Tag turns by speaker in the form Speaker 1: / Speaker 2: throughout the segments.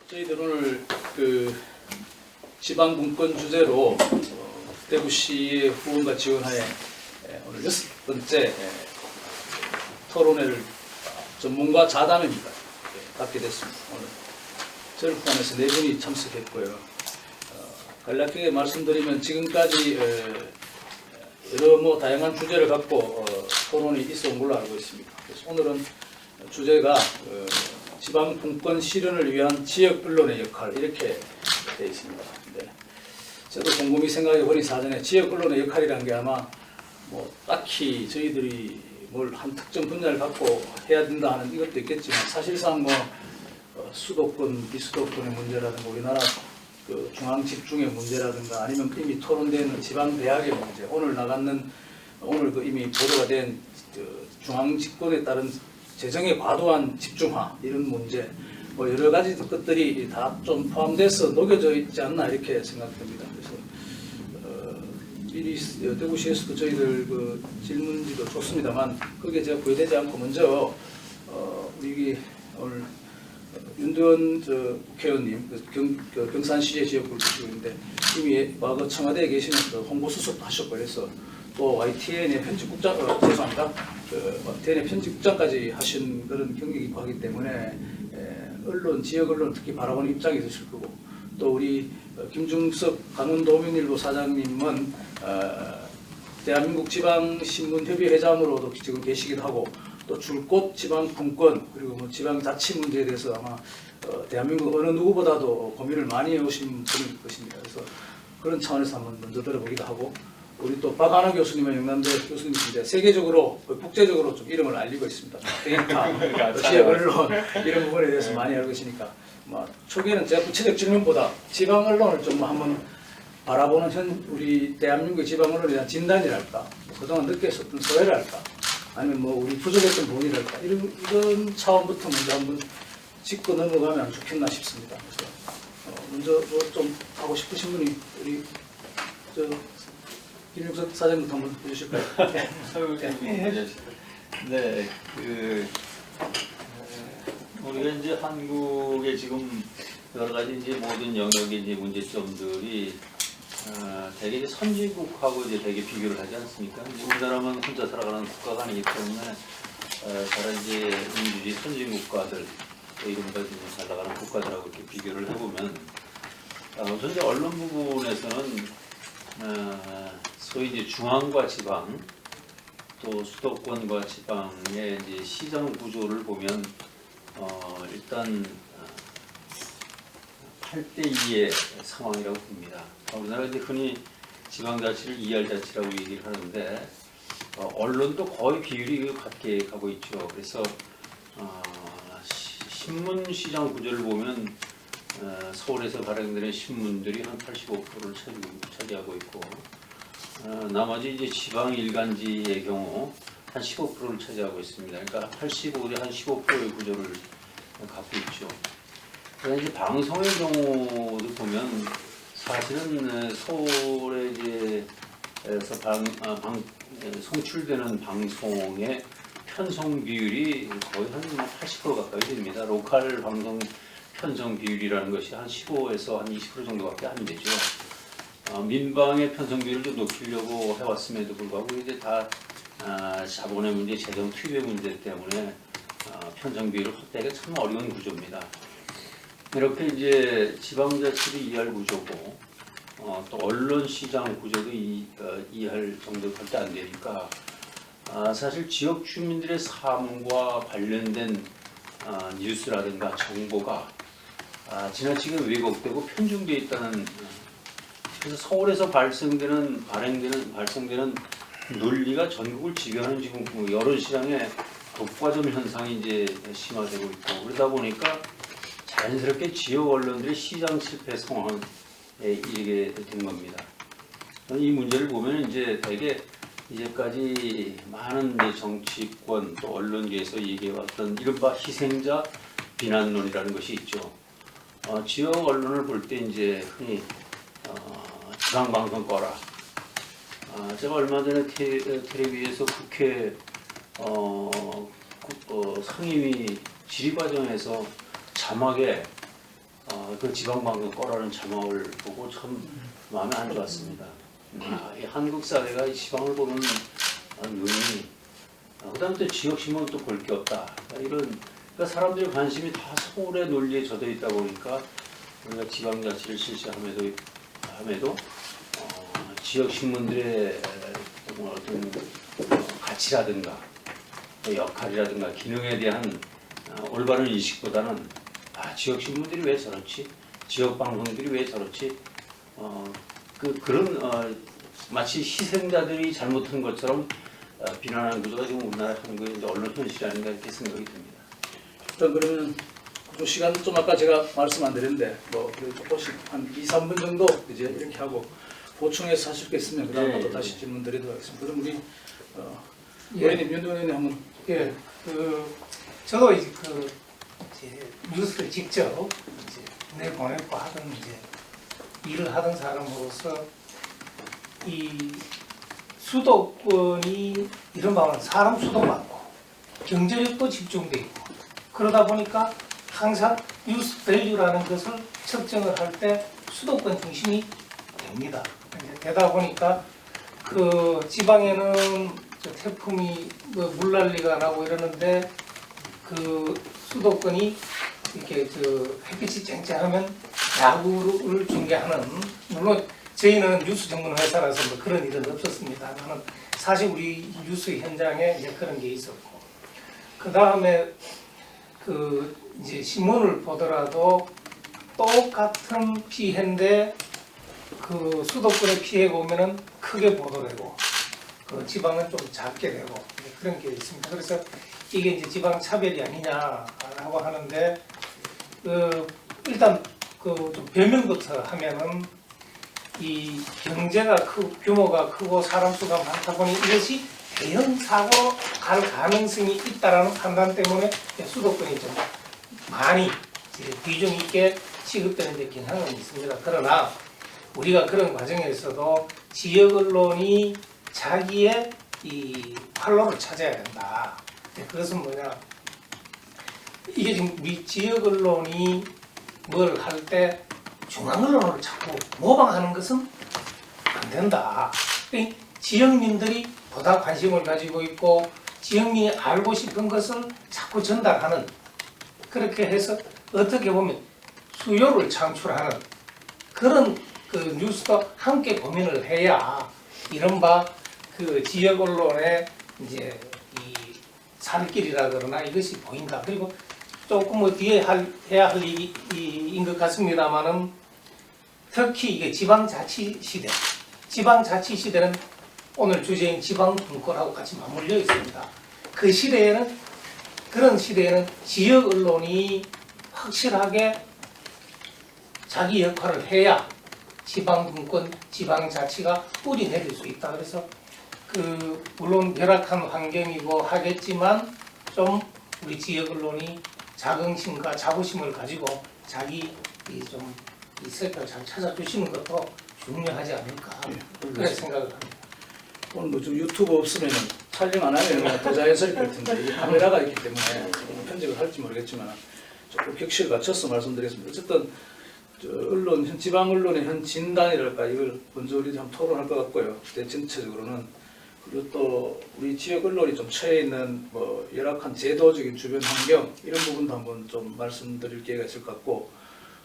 Speaker 1: 저희들 오늘 그 지방 분권 주제로 대구시의 후원과 지원하에 오늘 6번째 토론회를 전문가 자담회입니다. 갖게 됐습니다. 오늘 저를 포함해서 4분이 참석했고요. 간략하게 말씀드리면 지금까지 여러 다양한 주제를 갖고 토론이 있어온 걸로 알고 있습니다. 그래서 오늘은 주제가 지방 분권 실현을 위한 지역 언론의 역할, 이렇게 되어 있습니다. 네. 저도 곰곰이 생각해보니 사전에 지역 언론의 역할이라는 게 아마 뭐 딱히 저희들이 뭘 한 특정 분야를 갖고 해야 된다 하는 이것도 있겠지만, 사실상 뭐 수도권, 비수도권의 문제라든가 우리나라 그 중앙 집중의 문제라든가 아니면 이미 토론되는 지방 대학의 문제, 오늘 그 이미 보도가 된 그 중앙 집권에 따른 재정의 과도한 집중화, 이런 문제, 뭐 여러 가지 것들이 다 좀 포함돼서 녹여져 있지 않나 이렇게 생각됩니다. 그래서 미리 대구시에서도 저희들 그 질문지도 줬습니다만 거기에 제가 부여되지 않고 먼저 우리 오늘 윤두현 국회의원님, 경산시의 지역구 주시는데 이미 과거 청와대에 계시면서 홍보수석도 하셨고, 그래서 또 YTN의 편집국장, 죄송합니다. YTN의 편집국장까지 하신 그런 경력이 있고 하기 때문에 언론, 지역 언론 특히 바라보는 입장이 있으실 거고, 또 우리 김중석 강원도민일보 사장님은 대한민국 지방신문협의 회장으로도 지금 계시기도 하고, 또 줄곧 지방분권 그리고 뭐 지방자치 문제에 대해서 아마 대한민국 어느 누구보다도 고민을 많이 해오신 분일 것입니다. 그래서 그런 차원에서 한번 먼저 들어보기도 하고, 우리 또 박한호 교수님은 영남대 교수님이신데 세계적으로 국제적으로 좀 이름을 알리고 있습니다. 그러니까 지역 언론 이런 부분에 대해서 많이 알고 계시니까 초기에는 제가 구체적 질문보다 지방 언론을 좀 한번 바라보는 우리 대한민국의 지방 언론에 대한 진단이랄까, 그동안 느꼈었던 소외랄까, 아니면 뭐 우리 부족했던 부분이랄까, 이런 차원부터 먼저 한번 짚고 넘어가면 좋겠나 싶습니다. 그래서 먼저 뭐 좀 하고 싶으신 분이 우리 김용석 사장님부터 한번 해주실까요?
Speaker 2: 네, 우리가 이제 한국의 지금 여러 가지 이제 모든 영역의 이제 문제점들이 대개 이제 선진국하고 이제 되게 비교를 하지 않습니까? 우리나라만 혼자 살아가는 국가가 아니기 때문에 다른 이제 민주주의 선진국가들, 이른바 잘 나가는 국가들하고 이렇게 비교를 해보면 우선 이제 언론 부분에서는 소위 이제 중앙과 지방, 또 수도권과 지방의 이제 시장 구조를 보면 일단 8대2의 상황이라고 봅니다. 우리나라 이제 흔히 지방자치를 2할 자치라고 얘기를 하는데 언론도 거의 비율이 같게 가고 있죠. 그래서 신문 시장 구조를 보면 서울에서 발행되는 신문들이 한 85%를 차지하고 있고, 나머지 이제 지방 일간지의 경우 한 15%를 차지하고 있습니다. 그러니까 85대 한 15%의 구조를 갖고 있죠. 그런데 이제 방송의 경우도 보면 사실은 서울에 이제에서 송출되는 방송의 편성 비율이 거의 한 80% 가까이 됩니다. 로컬 방송 편성 비율이라는 것이 한 15에서 한 20% 정도밖에 안 되죠. 민방의 편성 비율을 좀 높이려고 해왔음에도 불구하고 이제 다 자본의 문제, 재정 투입의 문제 때문에 편성 비율을 확대하기가 참 어려운 구조입니다. 이렇게 이제 지방자치도 2할 구조고, 또 언론 시장 구조도 2할 정도 밖에 안 되니까 사실 지역 주민들의 삶과 관련된 뉴스라든가 정보가 지나치게 왜곡되고 편중되어 있다는, 그래서 서울에서 발생되는 논리가 전국을 지배하는 지금 여론 시장의 독과점 현상이 이제 심화되고 있고, 그러다 보니까 자연스럽게 지역 언론들의 시장 실패 상황에 이르게 된 겁니다. 이 문제를 보면 이제 되게 이제까지 많은 이제 정치권 또 언론계에서 얘기해왔던 이른바 희생자 비난론이라는 것이 있죠. 지역 언론을 볼 때 이제 흔히 지방방송 꺼라. 제가 얼마 전에 텔레비에서 국회 상임위 질의 과정에서 자막에 그 지방방송 꺼라는 자막을 보고 참 마음에 안 좋았습니다. 이 한국 사회가 이 지방을 보는 눈이 그다음에 또 지역 신문은 또 볼 게 없다. 이런 그러니까 사람들의 관심이 다 서울의 논리에 젖어 있다 보니까 우리가 지방자치를 실시함에도 지역 신문들의 어떤 가치라든가 역할이라든가 기능에 대한 올바른 인식보다는 지역 신문들이 왜 저렇지, 지역 방송들이 왜 저렇지, 그런 마치 희생자들이 잘못한 것처럼 비난하는 구조가 지금 우리나라 한국의 이제 언론 현실이 아닌가 이렇게 생각이 듭니다.
Speaker 1: 일단 그러면 그 시간 좀 아까 제가 말씀 안 드렸는데 뭐 조금씩 한 2, 3분 정도 이제 이렇게 하고 보충해서 하실 게 있으면 그다음
Speaker 2: 네,
Speaker 1: 또
Speaker 2: 네.
Speaker 1: 다시 질문 드리도록 하겠습니다. 그럼 우리
Speaker 3: 예.
Speaker 1: 의원님, 윤 의원님 한번
Speaker 3: 예, 저도 이제 이제 뉴스를 직접 이제 내보내고 하던 이제 일을 하던 사람으로서 이 수도권이 이른바 사람 수도 많고 경제력도 집중돼 있고 그러다 보니까 항상 뉴스 밸류라는 것을 측정을 할 때 수도권 중심이 됩니다. 이제 되다 보니까 그 지방에는 태풍이 물난리가 나고 이러는데 그 수도권이 이렇게 햇빛이 쨍쨍하면 야구를 중계하는, 물론 저희는 뉴스 전문 회사라서 뭐 그런 일은 없었습니다만 사실 우리 뉴스 현장에 이제 그런 게 있었고, 그 다음에 이제 신문을 보더라도 똑같은 피해인데 그 수도권의 피해가 오면은 크게 보도되고 그 지방은 좀 작게 되고 그런 게 있습니다. 그래서 이게 이제 지방 차별이 아니냐라고 하는데 일단 좀 변명부터 하면은 이 경제가 규모가 크고 사람 수가 많다 보니 이것이 대형 사고 갈 가능성이 있다라는 판단 때문에 수도권이 좀 많이 비중 있게 취급되는 데 경향은 있습니다. 그러나 우리가 그런 과정에서도 지역 언론이 자기의 이 활로를 찾아야 된다. 그것은 뭐냐? 이게 지금 우리 지역 언론이 뭘 할 때 중앙 언론을 자꾸 모방하는 것은 안 된다. 지역민들이 보다 관심을 가지고 있고 지역민이 알고 싶은 것을 자꾸 전달하는, 그렇게 해서 어떻게 보면 수요를 창출하는 그런 뉴스도 함께 고민을 해야 이른바 지역 언론의 이제 이 살 길이라 그러나 이것이 보인다. 그리고 조금 뭐 뒤에 해야 할 일인 것 같습니다만은 특히 이게 지방자치 시대, 지방자치 시대는 오늘 주제인 지방분권하고 같이 맞물려 있습니다. 그 시대에는, 그런 시대에는 지역 언론이 확실하게 자기 역할을 해야 지방분권, 지방자치가 뿌리 내릴 수 있다. 그래서 물론 열악한 환경이고 하겠지만 좀 우리 지역 언론이 자긍심과 자부심을 가지고 자기 이 색깔을 잘 찾아주시는 것도 중요하지 않을까 그렇게 생각을 합니다.
Speaker 1: 오늘 뭐 좀 유튜브 없으면 촬영 안 하면 더 자연스럽게 할 텐데 이 카메라가 있기 때문에 편집을 할지 모르겠지만 조금 격식을 갖춰서 말씀드리겠습니다. 어쨌든 지방 언론의 현 진단이랄까 이걸 먼저 우리 한번 토론할 것 같고요. 전체적으로는 그리고 또 우리 지역 언론이 좀 처해 있는 뭐 열악한 제도적인 주변 환경 이런 부분도 한번 좀 말씀드릴 기회가 있을 것 같고,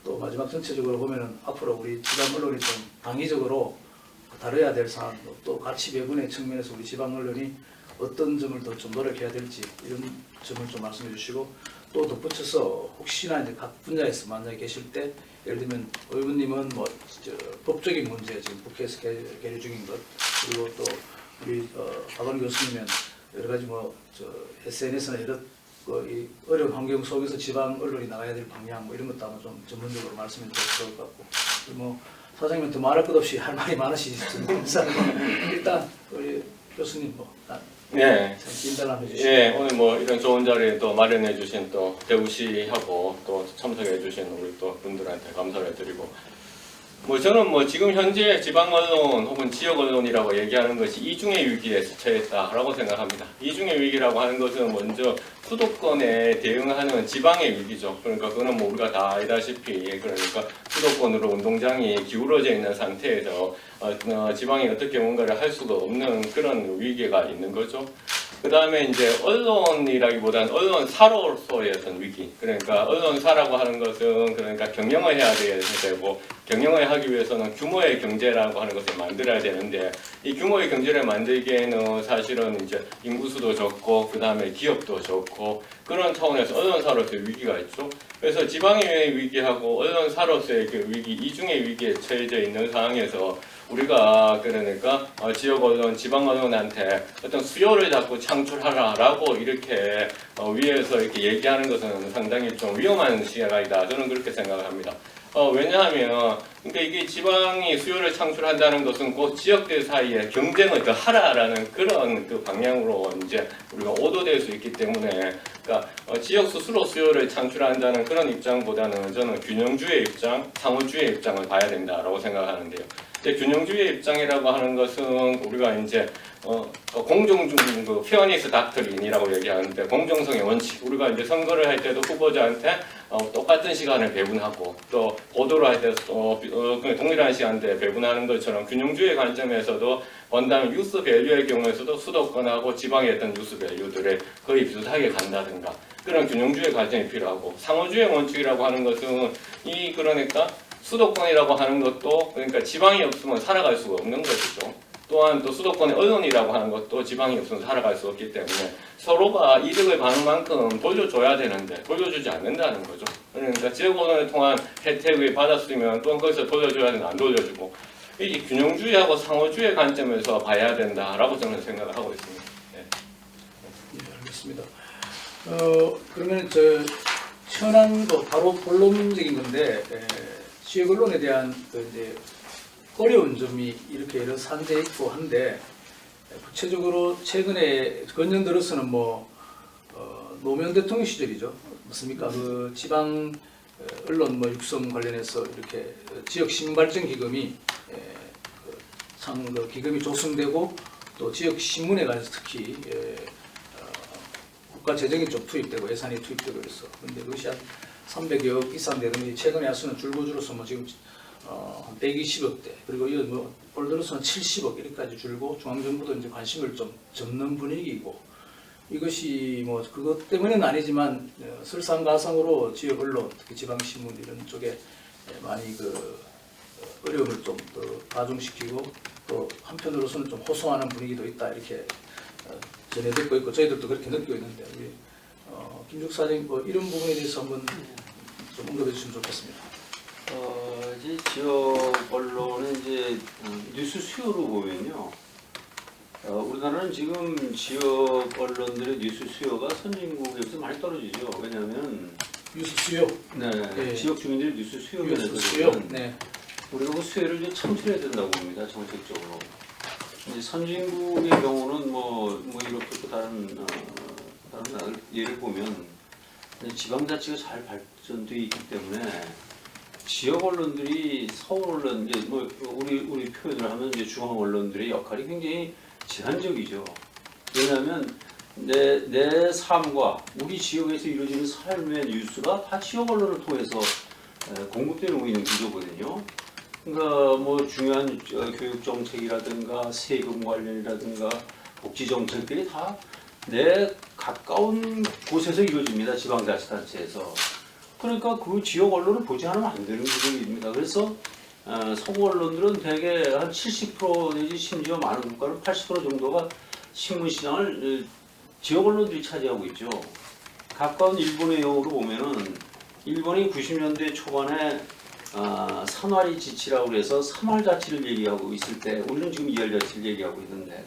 Speaker 1: 또 마지막 전체적으로 보면은 앞으로 우리 지방 언론이 좀 당위적으로 다뤄야 될 사안, 또 가치 배분의 측면에서 우리 지방 언론이 어떤 점을 더 좀 노력해야 될지 이런 점을 좀 말씀해 주시고, 또 덧붙여서 혹시나 이제 각 분야에서 만약에 계실 때 예를 들면 의원님은 뭐 법적인 문제 지금 국회에서 계류 중인 것, 그리고 또 우리 박원 교수님은 여러 가지 SNS나 여러 이 어려운 환경 속에서 지방 언론이 나가야 될 방향 뭐 이런 것도 한번 좀 전문적으로 말씀해 주셔도 좋을 것 같고, 뭐 사장님은 더 말할 것 없이 할 말이 많으시죠. 일단 우리 교수님
Speaker 4: 네.
Speaker 1: 인터뷰 한번 해주시죠.
Speaker 4: 예, 오늘 뭐 이런 좋은 자리에 또 마련해 주신 또 대구시하고 또 참석해 주신 우리 또 분들한테 감사를 드리고, 뭐 저는 뭐 지금 현재 지방 언론 혹은 지역 언론이라고 얘기하는 것이 이중의 위기에 처했다라고 생각합니다. 이중의 위기라고 하는 것은 먼저 수도권에 대응하는 지방의 위기죠. 그러니까 그거는 뭐 우리가 다 알다시피 그러니까 수도권으로 운동장이 기울어져 있는 상태에서 지방이 어떻게 뭔가를 할 수가 없는 그런 위기가 있는 거죠. 그 다음에 이제 언론이라기보다는 언론사로서의 어떤 위기. 그러니까 언론사라고 하는 것은 그러니까 경영을 해야 되고, 경영을 하기 위해서는 규모의 경제라고 하는 것을 만들어야 되는데, 이 규모의 경제를 만들기에는 사실은 이제 인구수도 적고, 그 다음에 기업도 적고, 그런 차원에서 언론사로서의 위기가 있죠. 그래서 지방의 위기하고 언론사로서의 그 위기, 이중의 위기에 처해져 있는 상황에서 우리가 그러니까 지역 언론, 지방 언론한테 어떤 수요를 자꾸 창출하라라고 이렇게 위에서 이렇게 얘기하는 것은 상당히 좀 위험한 시각이다. 저는 그렇게 생각을 합니다. 왜냐하면 그러니까 이게 지방이 수요를 창출한다는 것은 그 지역들 사이에 경쟁을 더 하라라는 그런 그 방향으로 이제 우리가 오도될 수 있기 때문에 그러니까 지역 스스로 수요를 창출한다는 그런 입장보다는 저는 균형주의 입장, 상호주의 입장을 봐야 된다라고 생각하는데요. 이제 균형주의 입장이라고 하는 것은 우리가 이제 공정중 그 페어니스 닥터린이라고 얘기하는데 공정성의 원칙. 우리가 이제 선거를 할 때도 후보자한테 똑같은 시간을 배분하고 또 보도를 할 때도 동일한 시간대에 배분하는 것처럼 균형주의 관점에서도 본다면 뉴스 밸류의 경우에서도 수도권하고 지방의 어떤 뉴스 밸류들을 거의 비슷하게 간다든가 그런 균형주의 관점이 필요하고 상호주의 원칙이라고 하는 것은 그러니까 수도권이라고 하는 것도 그러니까 지방이 없으면 살아갈 수가 없는 것이죠. 또한 또 수도권의 언론이라고 하는 것도 지방이 없으면 살아갈 수 없기 때문에 서로가 이득을 받는 만큼 돌려줘야 되는데 돌려주지 않는다는 거죠. 그러니까 지역 언론을 통한 혜택을 받았으면 또 거기서 돌려줘야 되는 안 돌려주고 이 균형주의하고 상호주의 관점에서 봐야 된다라고 저는 생각을 하고 있습니다. 네.
Speaker 1: 네, 알겠습니다. 그러면 현안도 바로 본론적인 건데 지역 언론에 대한 이제 어려운 점이 이렇게 여러 산재 있고 한데 구체적으로 최근에 근년 들어서는 노무현 대통령 시절이죠. 맞습니까? 그 지방 언론 육성 관련해서 이렇게 지역 신발전 기금이 기금이 조성되고 또 지역 신문에 관해서 특히 국가 재정이 좀 투입되고 예산이 투입되고 그래서 그런데 그것이 한 300여 이상 되더니 최근에 하수는 줄어서 지금 한 120억대 그리고 올 들어서는 70억 이렇게까지 줄고 중앙정부도 이제 관심을 좀 접는 분위기이고 이것이 그것 때문에는 아니지만 설상가상으로 지역 언론 특히 지방신문 이런 쪽에 많이 어려움을 좀 더 가중시키고 또 한편으로서는 좀 호소하는 분위기도 있다 이렇게 전해듣고 있고 저희들도 그렇게 느끼고 있는데 우리 김juk 사장님 이런 부분에 대해서 한번 좀 언급해 주시면 좋겠습니다.
Speaker 2: 이제 지역 언론의 이제 뉴스 수요로 보면요. 우리나라는 지금 지역 언론들의 뉴스 수요가 선진국에 비해서 많이 떨어지죠. 왜냐하면
Speaker 1: 뉴스 수요.
Speaker 2: 네. 지역 주민들의 뉴스 수요 면에서
Speaker 1: 수요. 네.
Speaker 2: 우리가 그 수요를 이제 창출해야 된다고 봅니다. 정책적으로. 이제 선진국의 경우는 이렇게 또 다른 예를 보면 지방자치가 잘 발전되어 있기 때문에 지역 언론들이 서울 언론 이제 우리 표현을 하면 이제 중앙 언론들의 역할이 굉장히 제한적이죠. 왜냐하면 내 삶과 우리 지역에서 이루어지는 삶의 뉴스가 다 지역 언론을 통해서 공급되고 있는 구조거든요. 그러니까 중요한 교육 정책이라든가 세금 관련이라든가 복지 정책들이 다 내 가까운 곳에서 이루어집니다. 지방자치단체에서. 그러니까 그 지역 언론을 보지 않으면 안 되는 구조입니다. 그래서 서구 언론들은 대개 한 70% 내지 심지어 많은 국가는 80% 정도가 신문 시장을 지역 언론들이 차지하고 있죠. 가까운 일본의 경우로 보면은 일본이 90년대 초반에 산와리 지치라고 해서 3할 자치를 얘기하고 있을 때 우리는 지금 2할 자치를 얘기하고 있는데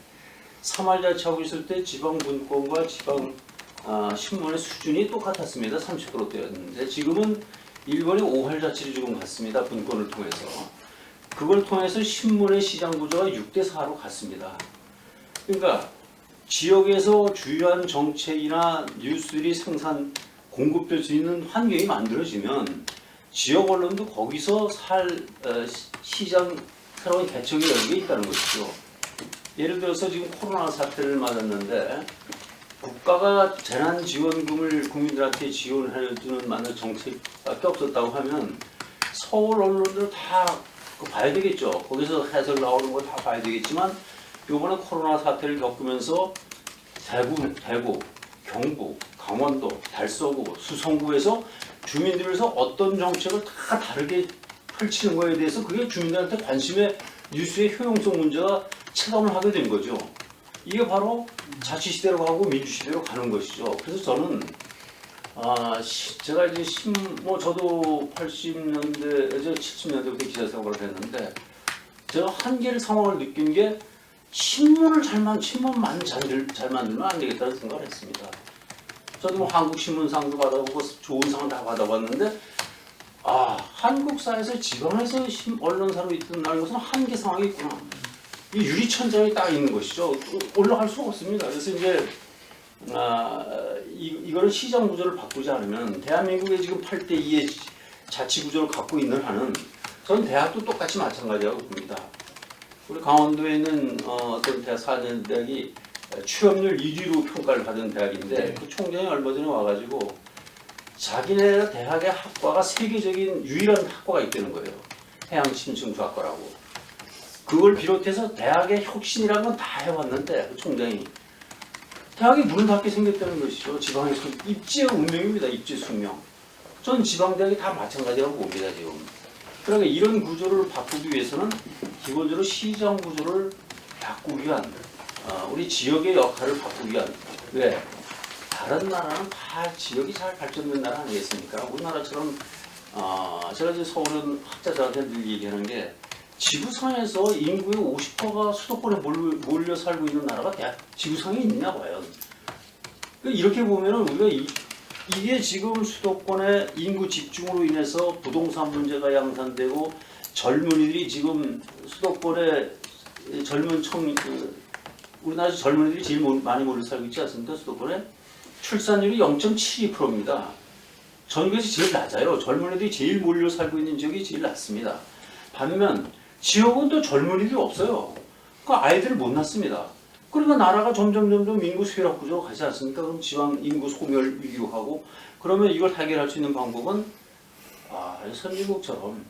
Speaker 2: 3할 자치하고 있을 때 지방 분권과 지방 신문의 수준이 똑같았습니다. 30%대였는데 지금은 일본이 5할 자치를 지금 갔습니다. 분권을 통해서. 그걸 통해서 신문의 시장 구조가 6대4로 갔습니다. 그러니까 지역에서 주요한 정책이나 뉴스들이 공급될 수 있는 환경이 만들어지면 지역 언론도 거기서 시장 새로운 개척이 열게 있다는 것이죠. 예를 들어서 지금 코로나 사태를 맞았는데 국가가 재난지원금을 국민들한테 지원해주는 많은 정책밖에 없었다고 하면 서울 언론들 다 그거 봐야 되겠죠. 거기서 해설 나오는 거 다 봐야 되겠지만 이번에 코로나 사태를 겪으면서 대구, 경북, 강원도, 달서구, 수성구에서 주민들에서 어떤 정책을 다 다르게 펼치는 거에 대해서 그게 주민들한테 관심의 뉴스의 효용성 문제가 체감을 하게 된 거죠. 이게 바로 자치시대로 가고 민주시대로 가는 것이죠. 그래서 저는 제가 이제 저도 80년대, 70년대부터 기자 생활을 했는데 제가 한계를 상황을 느낀 게 신문만 잘 만들면 안 되겠다는 생각을 했습니다. 저도 뭐 한국신문상도 받아보고 좋은 상은 다 받아봤는데 한국사에서 지방에서 언론사로 있던 것은 한계 상황이 있구나. 이 유리천장이 딱 있는 것이죠. 올라갈 수가 없습니다. 그래서 이제 이거를 시장 구조를 바꾸지 않으면 대한민국의 지금 8대2의 자치 구조를 갖고 있는 한은 전 대학도 똑같이 마찬가지라고 봅니다. 우리 강원도에 있는 어떤 대학 4년 대학이 취업률 1위로 평가를 받은 대학인데 그 총장이 얼마 전에 와가지고 자기네 대학의 학과가 세계적인 유일한 학과가 있다는 거예요. 해양심층조학과라고. 그걸 비롯해서 대학의 혁신이라는 건 다 해왔는데 그 총장이 대학이 문을 닫게 생겼다는 것이죠. 지방에서 입지의 운명입니다. 입지 숙명. 전 지방대학이 다 마찬가지라고 봅니다. 지금. 그러니까 이런 구조를 바꾸기 위해서는 기본적으로 시장 구조를 바꾸기 위한 우리 지역의 역할을 바꾸기 위한 왜? 다른 나라는 다 지역이 잘 발전된 나라 아니겠습니까? 우리나라처럼 제가 이제 서울은 학자들한테 늘 얘기하는 게 지구상에서 인구의 50%가 수도권에 몰려 살고 있는 나라가 지구상에 있냐 과연. 이렇게 보면은 우리가 이게 지금 수도권의 인구 집중으로 인해서 부동산 문제가 양산되고 젊은이들이 지금 수도권에 우리나라 젊은이들이 제일 많이 몰려 살고 있지 않습니까? 수도권에 출산율이 0.72%입니다. 전국에서 제일 낮아요. 젊은이들이 제일 몰려 살고 있는 지역이 제일 낮습니다. 반면 지역은 또 젊은이들이 없어요. 그러니까 아이들을 못 낳습니다. 그러니까 나라가 점점 인구 쇠락 구조로 가지 않습니까? 그럼 지방 인구 소멸 위기로 가고 그러면 이걸 해결할 수 있는 방법은 선진국처럼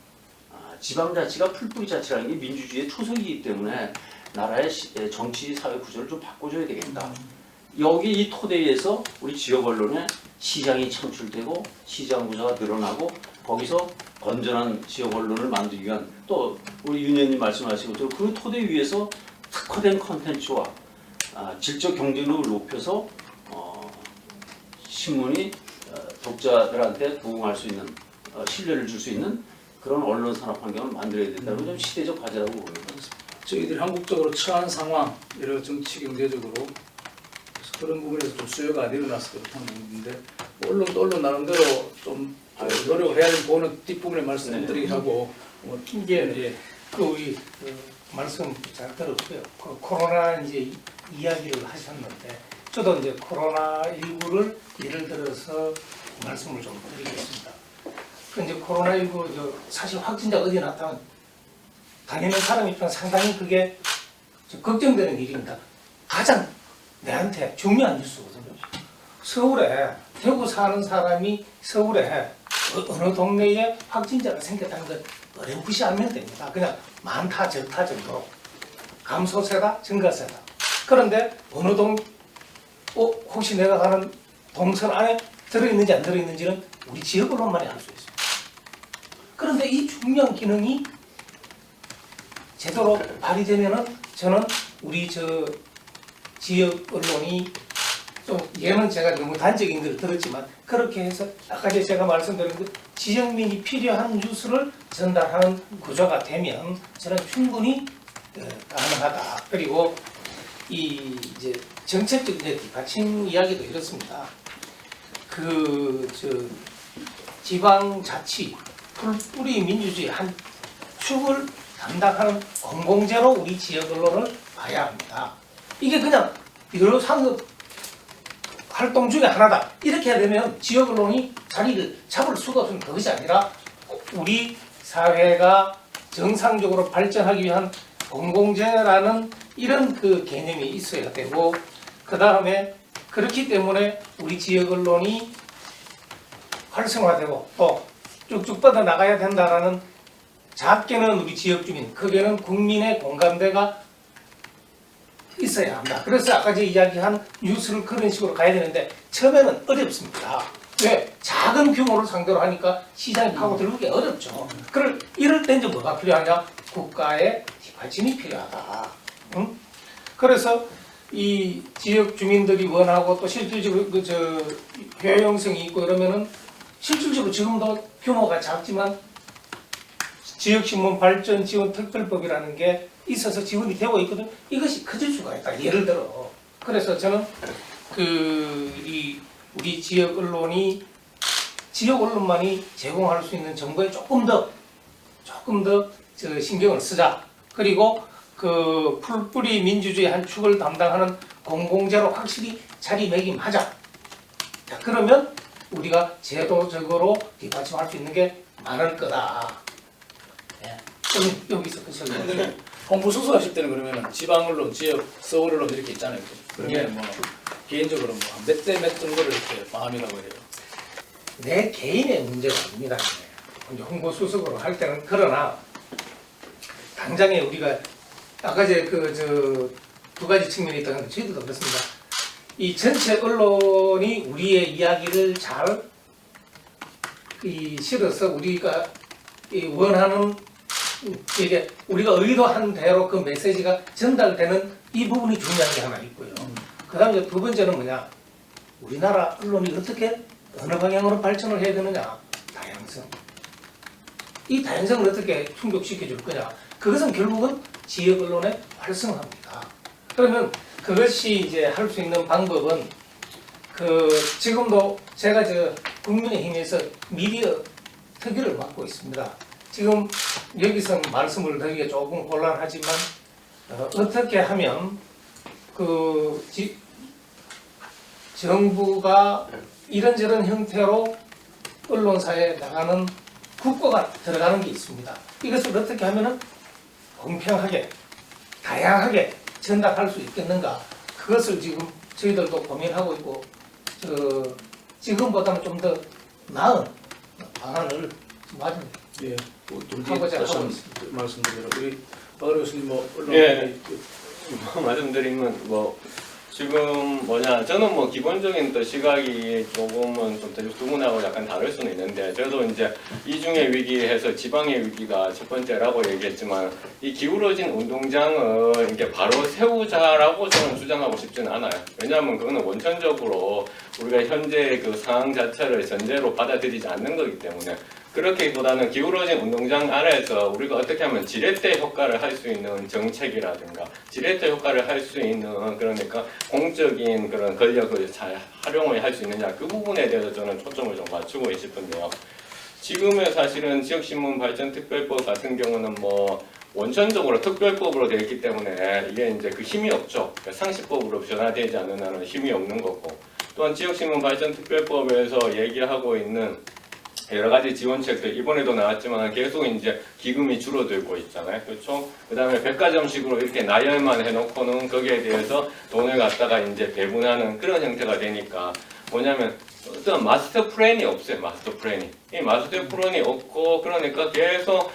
Speaker 2: 지방자치가 풀뿌리 자치라는 게 민주주의의 토속이기 때문에 나라의 정치 사회 구조를 좀 바꿔줘야 되겠다. 여기 이 토대에서 우리 지역 언론에 시장이 창출되고 시장 구조가 늘어나고 거기서 건전한 지역 언론을 만들기 위한 또 우리 윤 의원님 말씀하신 것처럼 그 토대 위에서 특화된 컨텐츠와 질적 경쟁력을 높여서 신문이 독자들한테 부응할 수 있는 신뢰를 줄 수 있는 그런 언론 산업 환경을 만들어야 된다는 좀 시대적 과제라고 봅니다.
Speaker 1: 저희들이 한국적으로 처한 상황, 여러 정치 경제적으로 그런 부분에서 좀 수요가 늘어나서 그렇다는 부분인데 언론도 언론 나름대로 좀 노력을 해야 되는 보는 뒷부분에 말씀드리긴 하고
Speaker 3: 이게 우리 말씀 잘 들었고요. 코로나 이제 이야기를 하셨는데 저도 이제 코로나 19를 예를 들어서 말씀을 좀 드리겠습니다. 이제 코로나 19 사실 확진자가 어디 나타나면 다니는 사람 입장에서 상당히 그게 좀 걱정되는 일입니다. 가장 내한테 중요한 뉴스거든요. 서울에 대구 사는 사람이 서울에 어느 동네에 확진자가 생겼다는 건 어렴풋이 알면 됩니다. 그냥 많다 적다 정도로 감소세다 증가세다. 그런데 어느 혹시 내가 가는 동선 안에 들어있는지 안 들어있는지는 우리 지역 언론만이 알 수 있습니다. 그런데 이 중요한 기능이 제대로 발휘되면은 저는 우리 지역 언론이 좀 얘는 제가 너무 단적인 걸 들었지만 그렇게 해서 아까 제가 말씀드린 그 지역민이 필요한 뉴스를 전달하는 구조가 되면 저는 충분히 가능하다. 그리고 이제 정책적 뒷받침 이야기도 이렇습니다. 지방자치 풀뿌리 민주주의 한 축을 담당하는 공공재로 우리 지역 언론을 봐야 합니다. 이게 그냥 여러 상급 활동 중에 하나다. 이렇게 되면 지역 언론이 자리를 잡을 수가 없는 것이 아니라 우리 사회가 정상적으로 발전하기 위한 공공재라는 이런 그 개념이 있어야 되고, 그 다음에 그렇기 때문에 우리 지역 언론이 활성화되고 또 쭉쭉 뻗어 나가야 된다라는, 작게는 우리 지역 주민, 크게는 국민의 공감대가 있어야 한다. 그래서 아까 제가 이야기한 뉴스를 그런 식으로 가야 되는데 처음에는 어렵습니다. 왜? 작은 규모를 상대로 하니까 시장에 파고들기 어렵죠. 이럴 때 이제 뭐가 필요하냐? 국가의 뒷받침이 필요하다. 응? 그래서 이 지역 주민들이 원하고 또 실질적으로 효용성이 있고 이러면은 실질적으로 지금도 규모가 작지만 지역신문 발전 지원 특별법이라는 게 있어서 지원이 되고 있거든. 이것이 커질 수가 있다. 예를 들어. 그래서 저는 우리 지역 언론이, 지역 언론만이 제공할 수 있는 정보에 조금 더 신경을 쓰자. 그리고 그 풀뿌리 민주주의 한 축을 담당하는 공공재로 확실히 자리매김하자. 자, 그러면 우리가 제도적으로 뒷받침할 수 있는 게 많을 거다. 네. 여기서 끝을.
Speaker 1: 홍보 수수하실 때는 그러면 지방 언론, 지역 서울 언론 이렇게 있잖아요. 그러면 뭐 개인적으로 뭐 몇 대 몇 정도를 이렇게 마음이라고 해요.
Speaker 3: 내 개인의 문제가 아닙니다. 이제 홍보 수석으로 할 때는. 그러나 당장에 우리가 아까 두 가지 측면이 있다는데 저희들도 그렇습니다. 이 전체 언론이 우리의 이야기를 잘 실어서 우리가 원하는, 이게 우리가 의도한 대로 그 메시지가 전달되는 이 부분이 중요한 게 하나 있고요. 그 다음에 두 번째는 뭐냐? 우리나라 언론이 어떻게 어느 방향으로 발전을 해야 되느냐? 다양성. 이 다양성을 어떻게 충족시켜 줄 거냐? 그것은 결국은 지역 언론의 활성화입니다. 그러면 그것이 이제 할 수 있는 방법은 지금도 제가 국민의힘에서 미디어 특위를 맡고 있습니다. 지금 여기서 말씀을 드리기가 조금 곤란하지만 어떻게 하면 정부가 이런저런 형태로 언론사에 나가는 국고가 들어가는 게 있습니다. 이것을 어떻게 하면 공평하게, 다양하게 전달할 수 있겠는가? 그것을 지금 저희들도 고민하고 있고, 지금보다는 좀 더 나은 방안을 마련해요.
Speaker 1: 예,
Speaker 3: 하고자 하고 있습니다.
Speaker 1: 말씀드려요. 우리 박을 교수님 뭐 언론
Speaker 4: 예. 말씀드리면 지금 저는 기본적인 또 시각이 조금은 좀 두 분하고 약간 다를 수는 있는데, 저도 이제 이중의 위기에서 지방의 위기가 첫 번째라고 얘기했지만, 이 기울어진 운동장을 이렇게 바로 세우자라고 저는 주장하고 싶지는 않아요. 왜냐하면 그거는 원천적으로 우리가 현재 그 상황 자체를 전제로 받아들이지 않는 거기 때문에, 그렇기보다는 기울어진 운동장 안에서 우리가 어떻게 하면 지렛대 효과를 할 수 있는 정책이라든가 지렛대 효과를 할 수 있는, 그러니까 공적인 그런 권력을 잘 활용을 할 수 있느냐, 그 부분에 대해서 저는 초점을 좀 맞추고 싶은데요. 지금의 사실은 지역신문 발전특별법 같은 경우는 원천적으로 특별법으로 되어 있기 때문에 이게 이제 그 힘이 없죠. 상시법으로 변화되지 않는 한은 힘이 없는 거고, 또한 지역신문 발전특별법에서 얘기하고 있는 여러 가지 지원책들 이번에도 나왔지만 계속 이제 기금이 줄어들고 있잖아요. 그렇죠? 그 다음에 백화점식으로 이렇게 나열만 해놓고는 거기에 대해서 돈을 갖다가 이제 배분하는 그런 형태가 되니까, 뭐냐면 어떤 마스터 플랜이 없어요. 마스터 플랜이. 이 마스터 플랜이 없고, 그러니까 계속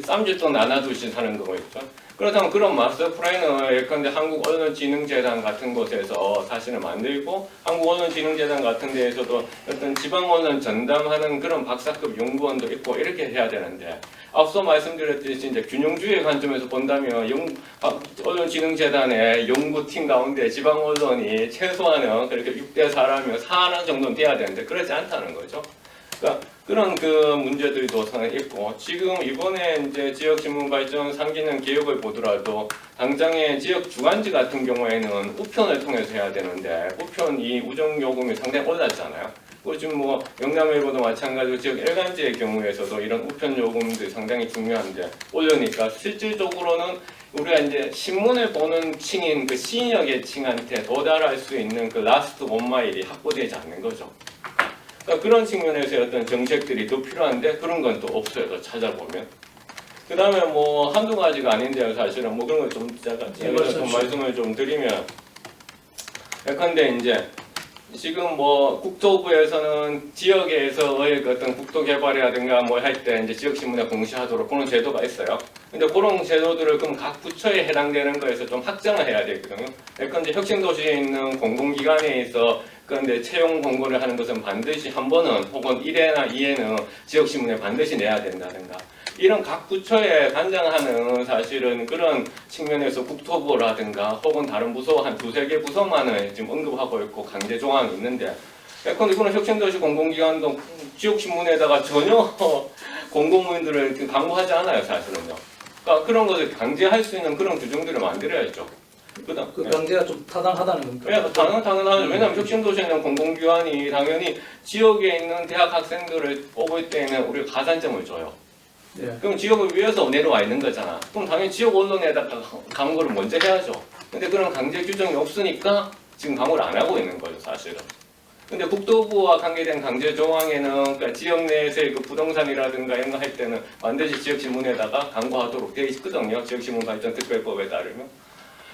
Speaker 4: 쌈짓돈 나눠두신 하는 거겠죠. 그렇다면 그런 마스터 플랜을 예컨대 한국언론진흥재단 같은 곳에서 사실은 만들고, 한국언론진흥재단 같은 데에서도 어떤 지방언론 전담하는 그런 박사급 연구원도 있고 이렇게 해야 되는데, 앞서 말씀드렸듯이 이제 균형주의 관점에서 본다면 언론진흥재단의 연구팀 가운데 지방언론이 최소한은 그렇게 6대 4라면 4는 정도는 돼야 되는데 그렇지 않다는 거죠. 그러니까 그런 문제들도 상당히 있고, 지금 이번에 이제 지역신문 발전 3기능 개혁을 보더라도 당장의 지역 주간지 같은 경우에는 우편을 통해서 해야 되는데, 우편이 우정 요금이 상당히 올랐잖아요. 지금 영남일보도 마찬가지로 지역 일간지의 경우에서도 이런 우편 요금들이 상당히 중요한데 올려니까 실질적으로는 우리가 이제 신문을 보는 층인 그 시니어 계층한테 도달할 수 있는 그 라스트 원마일이 확보되지 않는 거죠. 그러니까 그런 측면에서의 어떤 정책들이 더 필요한데 그런 건 또 없어요. 더 찾아보면. 그 다음에 뭐 한두 가지가 아닌데요. 사실은 뭐 그런 걸 좀 제가 좀 말씀을 좀 드리면 예컨대 이제 지금 뭐 국토부에서는 지역에서의 어떤 국토 개발이라든가 뭐 할 때 이제 지역신문에 공시하도록 그런 제도가 있어요. 근데 그런 제도들을 그럼 각 부처에 해당되는 거에서 좀 확정을 해야 되거든요. 예컨대 혁신도시에 있는 공공기관에 있어 그런데 채용 공고를 하는 것은 반드시 한 번은 혹은 1회나 2회는 지역신문에 반드시 내야 된다든가 이런 각 부처에 관장하는 사실은 그런 측면에서 국토부라든가 혹은 다른 부서 한 두세 개 부서만을 지금 언급하고 있고 강제 조항이 있는데 예컨대 그런 혁신도시 공공기관도 지역신문에다가 전혀 공공무원들을 광고하지 않아요 사실은요. 그러니까 그런 것을 강제할 수 있는 그런 규정들을 만들어야죠. 그다음
Speaker 1: 그 강제가 좀 타당하다는 겁니까?
Speaker 4: 네, 당연하죠. 왜냐하면 혁신도시는 공공기관이 당연히 지역에 있는 대학 학생들을 뽑을 때는 우리가 가산점을 줘요.
Speaker 1: 예.
Speaker 4: 그럼 지역을 위해서 내려와 있는 거잖아. 그럼 당연히 지역 언론에다가 광고를 먼저 해야죠. 근데 그런 강제 규정이 없으니까 지금 광고를 안 하고 있는 거죠, 사실은. 근데 국토부와 관계된 강제 조항에는 그러니까 지역 내에서의 그 부동산이라든가 이런 거 할 때는 반드시 지역신문에다가 광고하도록 되어 있거든요. 지역신문 발전 특별법에 따르면.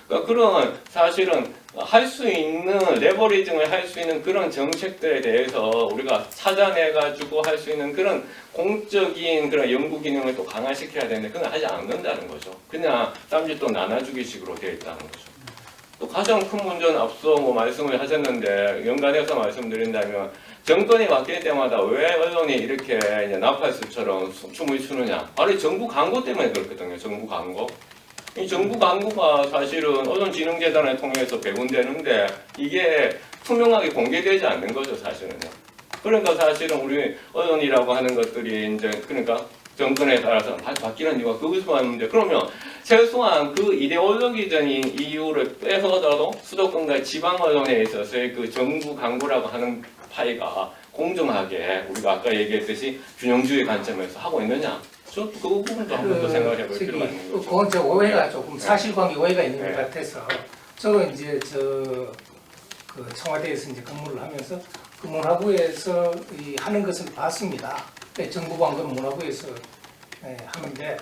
Speaker 4: 그러니까 그런 사실은 할 수 있는 레버리징을 할 수 있는 그런 정책들에 대해서 우리가 찾아내가지고 할 수 있는 그런 공적인 그런 연구 기능을 또 강화시켜야 되는데 그건 하지 않는다는 거죠. 그냥 땀지 또 나눠주기식으로 되어 있다는 거죠. 또 가장 큰 문제는 앞서 뭐 말씀을 하셨는데 연관해서 말씀드린다면 정권이 바뀔 때마다 왜 언론이 이렇게 이제 나팔수처럼 춤을 추느냐? 바로 이 정부 광고 때문에 그렇거든요. 정부 광고. 이 정부 광고가 사실은 언론진흥재단을 통해서 배분되는데 이게 투명하게 공개되지 않는 거죠, 사실은요. 그러니까 사실은 우리 언론이라고 하는 것들이 이제 그러니까 정권에 따라서 바뀌는 이유가 그것만 문제. 그러면 최소한 그 이데올로기적인 이유를 빼서라도 수도권과 지방 언론에 있어서의 그 정부 광고라고 하는 파이가 공정하게 우리가 아까 얘기했듯이 균형주의 관점에서 하고 있느냐? 저 그 부분도 한 번 더 생각해 볼 필요가 있는 거죠.
Speaker 3: 그건 저 오해가 조금 사실관계 오해가 있는
Speaker 4: 네.
Speaker 3: 것 같아서 저도 이제 그 청와대에서 이제 근무를 하면서 그 문화부에서 하는 것을 봤습니다. 정부 광고는 문화부에서 하는데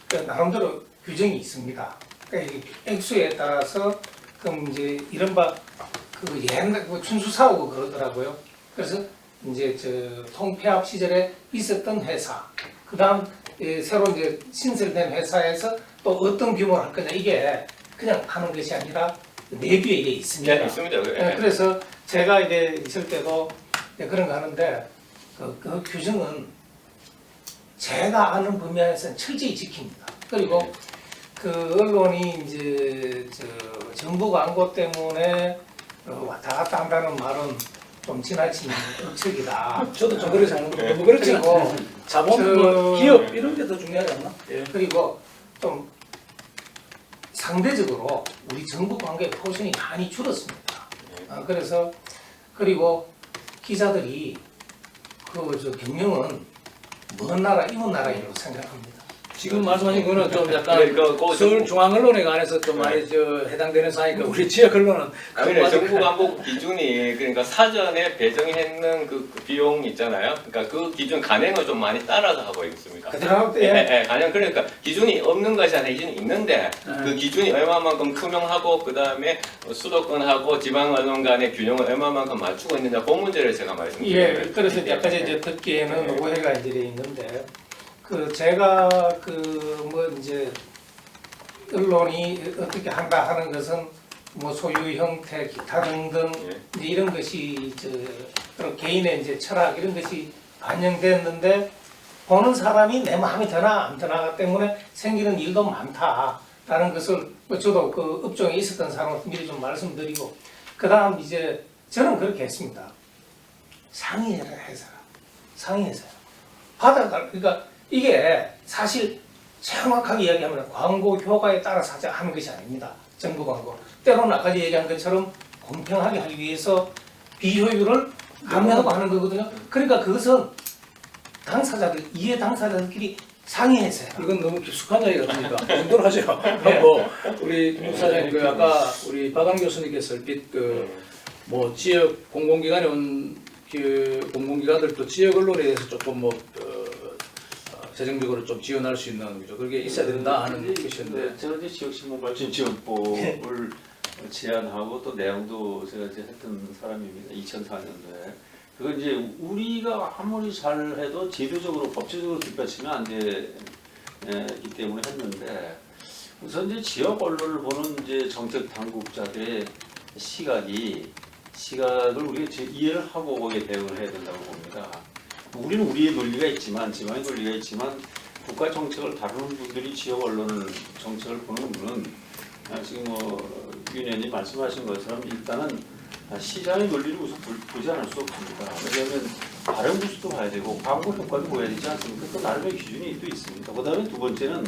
Speaker 3: 그 나름대로 규정이 있습니다. 그러니까 이 액수에 따라서 그럼 이제 이른바 그 옛날 그 춘수사하고 그러더라고요. 그래서 이제 저 통폐합 시절에 있었던 회사, 그 다음 새로 이제 신설된 회사에서 또 어떤 규모를 할 거냐 이게 그냥 하는 것이 아니라 내부에 이게 있습니다.
Speaker 4: 네, 있습니다.
Speaker 3: 그래서 제가 이제 있을 때도 그런 거 하는데 그 규정은 제가 아는 범위 안에서는 철저히 지킵니다. 그리고 그 언론이 이제 저 정부 광고 때문에 왔다 갔다 한다는 말은 좀 지나친 억측이다.
Speaker 1: 저도 좀 그렇게 생각합니다. 너무 그렇지
Speaker 3: 그리고
Speaker 1: 않아요. 자본, 뭐 기업 이런 게 더 중요하지 않나? 예.
Speaker 3: 그리고 좀 상대적으로 우리 정부 광고의 포션이 많이 줄었습니다. 그래서 그리고 기자들이 그 경영은 먼 나라 이먼 나라라고 생각합니다.
Speaker 1: 지금 말씀하신 거는 좀 약간
Speaker 4: 네, 그
Speaker 1: 서울 중앙 언론에 관해서 좀 많이 해당되는 사니까 우리 지역 언론은
Speaker 4: 그래 정부 광고 기준이 그러니까 사전에 배정했는 그 비용 있잖아요. 그러니까 그 기준 간행을 좀 많이 따라서 하고 있습니다.
Speaker 3: 그대로
Speaker 4: 간행 그러니까 기준이 없는 것이 아니라 기준이 있는데 그 기준이 얼마만큼 투명하고 그 다음에 수도권하고 지방 언론 간의 균형을 얼마만큼 맞추고 있느냐 그 문제를 제가 말씀드렸습니다.
Speaker 3: 그래서 아까 이제 듣기에는 오해가 이제 있는데 그 제가 뭐 이제 언론이 어떻게 한다 하는 것은 뭐 소유 형태 기타 등등 이제 이런 것이 그런 개인의 이제 철학 이런 것이 반영됐는데 보는 사람이 내 마음에 드나 안 드나 때문에 생기는 일도 많다라는 것을 뭐 저도 그 업종에 있었던 사람한테 미리 좀 말씀드리고 그 다음 이제 저는 그렇게 했습니다. 상의해서요. 받아가 그러니까 이게 사실 정확하게 이야기하면 광고 효과에 따라서 하는 것이 아닙니다. 정부 광고. 때로는 아까 얘기한 것처럼 공평하게 하기 위해서 비효율을 감내하고 하는 거거든요. 그러니까 그것은 이해 당사자들끼리 상의해서 해요.
Speaker 1: 이건 너무 깊숙한 이야기 같으니까 정도로 하죠. 뭐 우리 목사님 아까 우리 박광 교수님께서 얼핏 뭐 지역 공공기관에 온 공공기관들도 지역 언론에 대해서 조금 뭐 재정적으로 좀 지원할 수 있는 거죠. 그게 있어야 된다 하는 것인데.
Speaker 2: 제가 이제 지역신문발전지원법을 제안하고 또 내용도 제가 이제 했던 사람입니다. 2004년도에. 그건 이제 우리가 아무리 잘해도 제도적으로 법제적으로 뒷받침이 안 되기 때문에 했는데, 우선 이제 지역 언론을 보는 이제 정책 당국자들의 시각을 우리가 이해를 하고 거기에 대응을 해야 된다고 봅니다. 우리는 우리의 논리가 있지만, 지방의 논리가 있지만, 국가 정책을 다루는 분들이 지역 언론을 정책을 보는 분은 지금 윤 의원님 말씀하신 것처럼 일단은 시장의 논리를 우선 보지 않을 수 없습니다. 왜냐하면 다른 구수도 봐야 되고 광고 효과도 보여야 되지 않습니까? 또 나름의 기준이 또 있습니다. 그다음에 두 번째는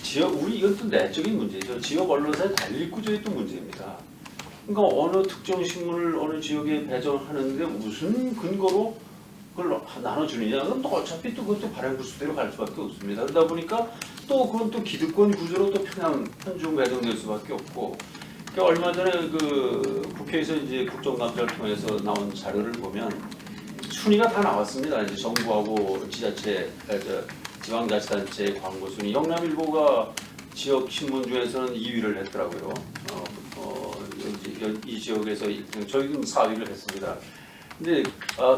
Speaker 2: 이건 또 내적인 문제죠. 지역 언론사의 단일 구조의 또 문제입니다. 그러니까 어느 특정 신문을 어느 지역에 배정하는데 무슨 근거로 그걸 나눠주느냐? 그럼 또 어차피 또 그것도 발행 구수대로 갈 수밖에 없습니다. 그러다 보니까 또 그건 또 기득권 구조로 또 편중 배정될 수밖에 없고. 그러니까 얼마 전에 그 국회에서 이제 국정감사를 통해서 나온 자료를 보면 순위가 다 나왔습니다. 이제 정부하고 지방자치단체 광고 순위. 영남일보가 지역 신문 중에서는 2위를 했더라고요. 이 지역에서 저희는 4위를 했습니다. 근데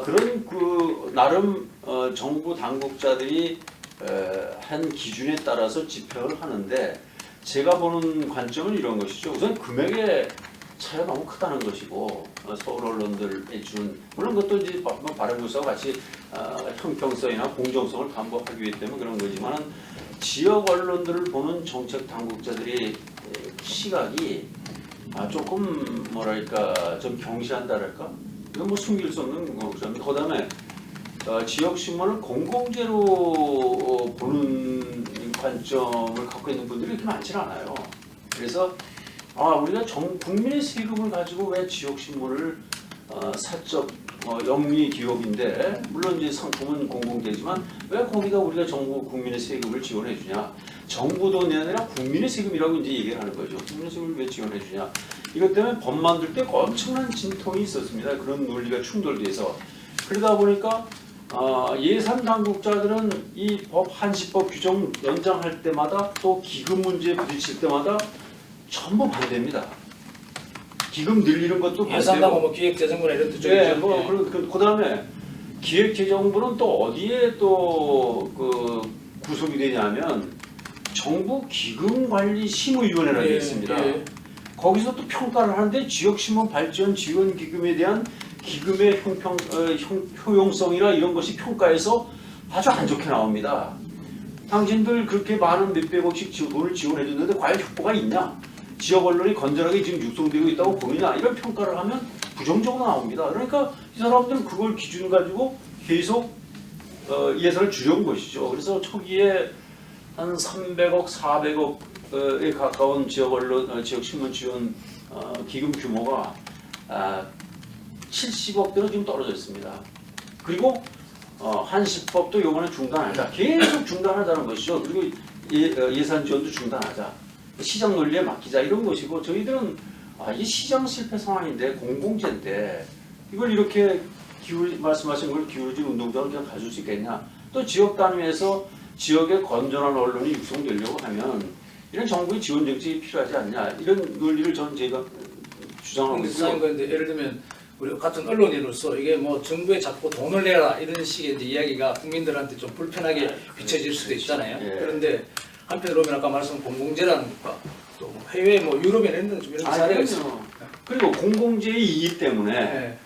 Speaker 2: 그런 그 나름 정부 당국자들이 한 기준에 따라서 집행을 하는데, 제가 보는 관점은 이런 것이죠. 우선 금액의 차이가 너무 크다는 것이고, 서울 언론들에 주는, 물론 그것도 이제 발행부서와 같이 형평성이나 공정성을 담보하기 위해 때문에 그런 거지만, 지역 언론들을 보는 정책 당국자들의 시각이 조금 뭐랄까 좀 경시한다랄까? 이건 뭐 숨길 수 없는 거죠. 그다음에 지역 신문을 공공재로 보는 관점을 갖고 있는 분들이 그렇게 많지는 않아요. 그래서 우리가 국민의 세금을 가지고 왜 지역 신문을 사적 영리 기업인데, 물론 이제 상품은 공공재지만 왜 거기다 우리가 정부 국민의 세금을 지원해 주냐? 정부 돈이 아니라 국민의 세금이라고 이제 얘기를 하는 거죠. 국민의 세금을 왜 지원해 주냐? 이것 때문에 법 만들 때 엄청난 진통이 있었습니다. 그런 논리가 충돌돼서. 그러다 보니까 예산 당국자들은 이 법 한시법 규정 연장할 때마다 또 기금 문제에 부딪힐 때마다 전부 반대입니다. 기금 늘리는 것도 반대고.
Speaker 1: 예산하고 뭐 기획재정부나 이런 데
Speaker 2: 네,
Speaker 1: 쪽이죠.
Speaker 2: 그다음에 기획재정부는 또 어디에 또 구속이 되냐면 정부 기금관리심의위원회라는 게 있습니다.
Speaker 1: 예.
Speaker 2: 거기서 또 평가를 하는데 지역신문 발전 지원 기금에 대한 기금의 효용성이나 이런 것이 평가에서 아주 안 좋게 나옵니다. 당신들 그렇게 많은 몇백억씩 돈을 지원해 줬는데 과연 효과가 있냐? 지역 언론이 건전하게 지금 육성되고 있다고 보느냐? 이런 평가를 하면 부정적으로 나옵니다. 그러니까 이 사람들은 그걸 기준 가지고 계속 예산을 줄여온 것이죠. 그래서 초기에 한 300억, 400억에 가까운 지역 언론, 지역 신문 지원 기금 규모가 70억대로 지금 떨어져 있습니다. 그리고 한시법도 이번에 중단하자. 계속 중단하자는 것이죠. 그리고 예산 지원도 중단하자. 시장 논리에 맡기자 이런 것이고, 저희들은 이게 시장 실패 상황인데 공공재인데 이걸 이렇게 말씀하신 걸 기울어진 운동장을 그냥 가질 수 있겠냐. 또 지역 단위에서 지역의 건전한 언론이 육성되려고 하면 이런 정부의 지원 정책이 필요하지 않냐. 이런 논리를 제가 주장하고 있어요.
Speaker 1: 그런데 예를 들면 우리 같은 언론인으로서 이게 뭐 정부에 자꾸 돈을 내라 이런 식의 이제 이야기가 국민들한테 좀 불편하게 비춰질 수도 있잖아요. 그런데 한편으로 보면 아까 말씀한 공공재라는 것과 또 해외 뭐 유럽이나 이런 데는 좀 이런 사례가 있어요.
Speaker 2: 그리고 공공재의 이익 때문에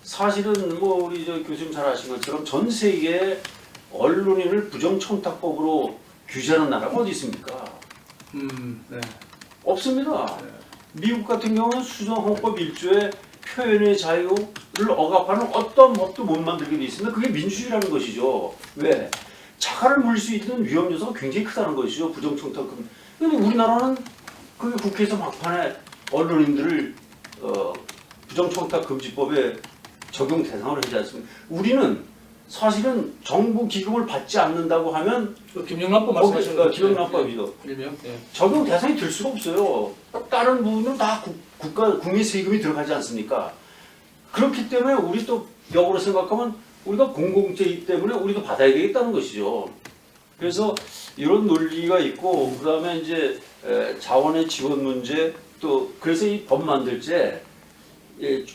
Speaker 2: 사실은 뭐 우리 교수님 잘 아신 것처럼 전 세계 언론인을 부정청탁법으로 규제하는 나라가 어디 있습니까?
Speaker 1: 네.
Speaker 2: 없습니다. 미국 같은 경우는 수정헌법 1조에 표현의 자유를 억압하는 어떤 법도 못 만들게 돼 있습니다. 그게 민주주의라는 것이죠. 왜? 자갈을 물릴 수 있는 위험 요소가 굉장히 크다는 것이죠. 부정청탁금. 근데 우리나라는 그게 국회에서 막판에 언론인들을 부정청탁금지법에 적용 대상으로 하지 않습니까? 우리는 사실은 정부 기금을 받지 않는다고 하면
Speaker 1: 김영란법 말씀하시는 거
Speaker 2: 김영란법이죠. 적용 대상이 될 수가 없어요. 다른 부분은 다 국민 세금이 들어가지 않습니까? 그렇기 때문에 우리 또 역으로 생각하면 우리가 공공재이기 때문에 우리도 받아야 되겠다는 것이죠. 그래서 이런 논리가 있고 그다음에 이제 자원의 지원 문제 또 그래서 이 법 만들 때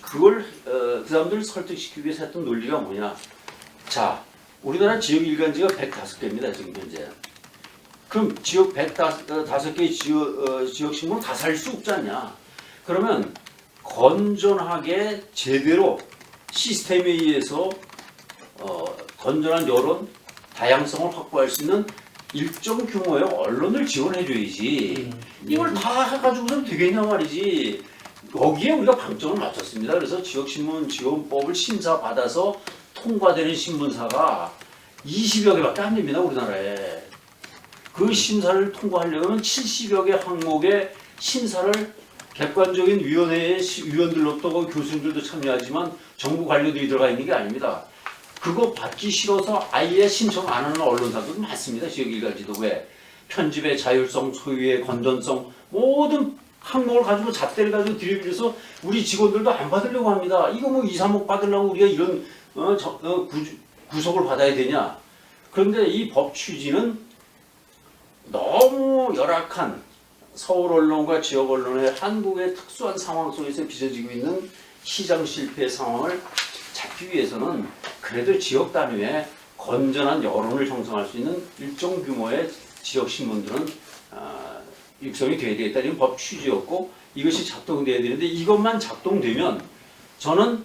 Speaker 2: 그걸 그 사람들을 설득시키기 위해서 했던 논리가 뭐냐. 자, 우리나라 지역 일간지가 105개입니다. 지금 현재. 그럼 지역 105개의 지역 신문을 다 살 수 없지 않냐. 그러면 건전하게 제대로 시스템에 의해서 건전한 여론, 다양성을 확보할 수 있는 일정 규모의 언론을 지원해줘야지. 이걸 다 해가지고선 되겠냐 말이지. 여기에 우리가 방점을 맞췄습니다. 그래서 지역신문 지원법을 심사받아서 통과되는 신문사가 20여 개밖에 안 됩니다. 우리나라에. 그 심사를 통과하려면 70여 개 항목의 심사를 객관적인 위원회의 위원들로부터 교수님들도 참여하지만 정부 관료들이 들어가 있는 게 아닙니다. 그거 받기 싫어서 아예 신청 안 하는 언론사들도 많습니다. 지역 일간지도. 왜? 편집의 자율성, 소유의 건전성 모든 항목을 가지고 잣대를 가지고 들이밀어서 우리 직원들도 안 받으려고 합니다. 이거 뭐 2, 3억 받으려고 우리가 이런 구속을 받아야 되냐. 그런데 이 법 취지는 너무 열악한 서울 언론과 지역 언론의 한국의 특수한 상황 속에서 빚어지고 있는 시장 실패 상황을 잡기 위해서는 그래도 지역 단위의 건전한 여론을 형성할 수 있는 일정 규모의 지역 신문들은 육성이 돼야 되겠다. 이건 법 취지였고 이것이 작동돼야 되는데 이것만 작동되면 저는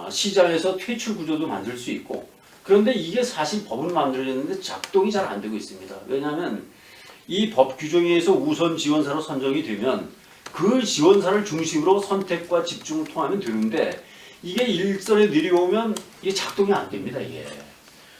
Speaker 2: 시장에서 퇴출 구조도 만들 수 있고 그런데 이게 사실 법은 만들어졌는데 작동이 잘 안 되고 있습니다. 왜냐하면 이 법 규정에 의해서 우선 지원사로 선정이 되면 그 지원사를 중심으로 선택과 집중을 통하면 되는데 이게 일선에 내려오면 이게 작동이 안 됩니다.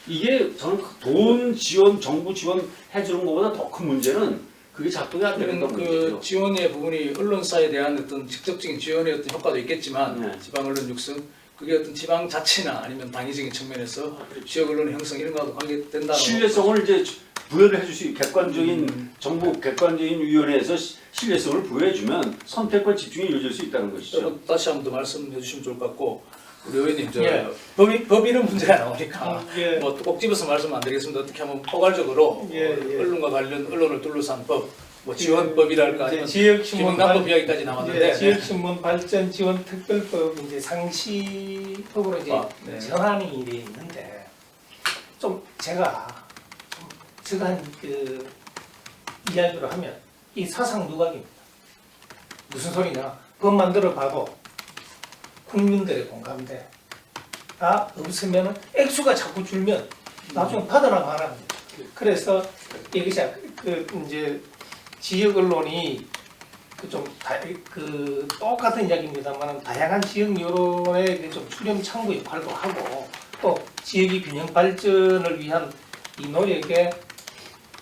Speaker 2: 이게 저는 돈 지원, 정부 지원 해주는 것보다 더 큰 문제는 그게 작동이 안 되는
Speaker 1: 그
Speaker 2: 거죠.
Speaker 1: 지원의 부분이 언론사에 대한 어떤 직접적인 지원의 어떤 효과도 있겠지만
Speaker 2: 네.
Speaker 1: 지방 언론 육성 그게 어떤 지방 자치나 아니면 당위적인 측면에서 지역 언론의 형성 이런 거하고 관계된다는
Speaker 2: 신뢰성을 이제 부여를 해줄 수 있는 객관적인 정부 객관적인 위원회에서 신뢰성을 부여해주면 선택과 집중이 이루어질 수 있다는 것이죠.
Speaker 1: 다시 한 번 더 말씀해 주시면 좋을 것 같고 우리 의원님
Speaker 3: 예.
Speaker 1: 법이는 문제가 나오니까
Speaker 3: 예.
Speaker 1: 뭐 꼭 집어서 말씀 안 드리겠습니다. 어떻게 하면 포괄적으로
Speaker 3: 예.
Speaker 1: 언론과 관련 언론을 둘러싼 법, 뭐 지원법이랄까 아니면
Speaker 3: 지역신문
Speaker 1: 기본당법 이야기까지 나왔는데
Speaker 3: 지역신문 발전 지원 특별법 이제 상시법으로 이제
Speaker 1: 네.
Speaker 3: 전환이 돼 있는데 좀 제가 그 이야기로 하면 이 사상 누각입니다. 무슨 소리냐? 법 만들어 봐도 국민들의 공감대 다 없으면 액수가 자꾸 줄면 나중에 받으라고 안 합니다. 그래서 이것이 이제 지역 언론이 그 똑같은 이야기입니다만 다양한 지역 여론의 좀 수렴 창구 역할도 하고 또 지역의 균형 발전을 위한 이 노력에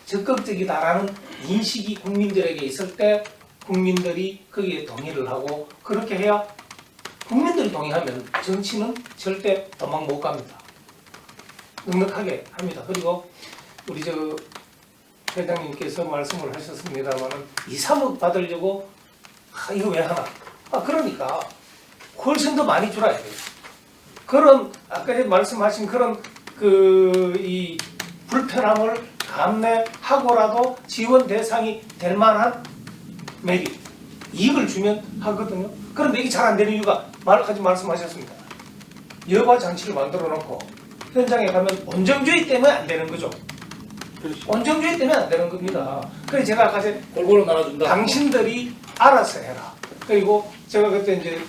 Speaker 3: 적극적이다라는 인식이 국민들에게 있을 때 국민들이 거기에 동의를 하고 그렇게 해야 국민들이 동의하면 정치는 절대 도망 못 갑니다. 넉넉하게 합니다. 그리고 우리 회장님께서 말씀을 하셨습니다만 2, 3억 받으려고 이거 왜 하나? 그러니까 훨씬 더 많이 줄어야 돼요. 그런 아까 말씀하신 그런 이 불편함을 감내하고라도 지원 대상이 될 만한 메리트, 이익을 주면 하거든요. 그런데 이게 잘 안 되는 이유가 말씀하셨습니다. 여과 장치를 만들어 놓고 현장에 가면 온정주의 때문에 안 되는 거죠. 온정주의 때문에 안 되는 겁니다. 그래서 제가 아까
Speaker 1: 골고루 나눠준다.
Speaker 3: 당신들이 알아서 해라. 그리고 제가 그때 이제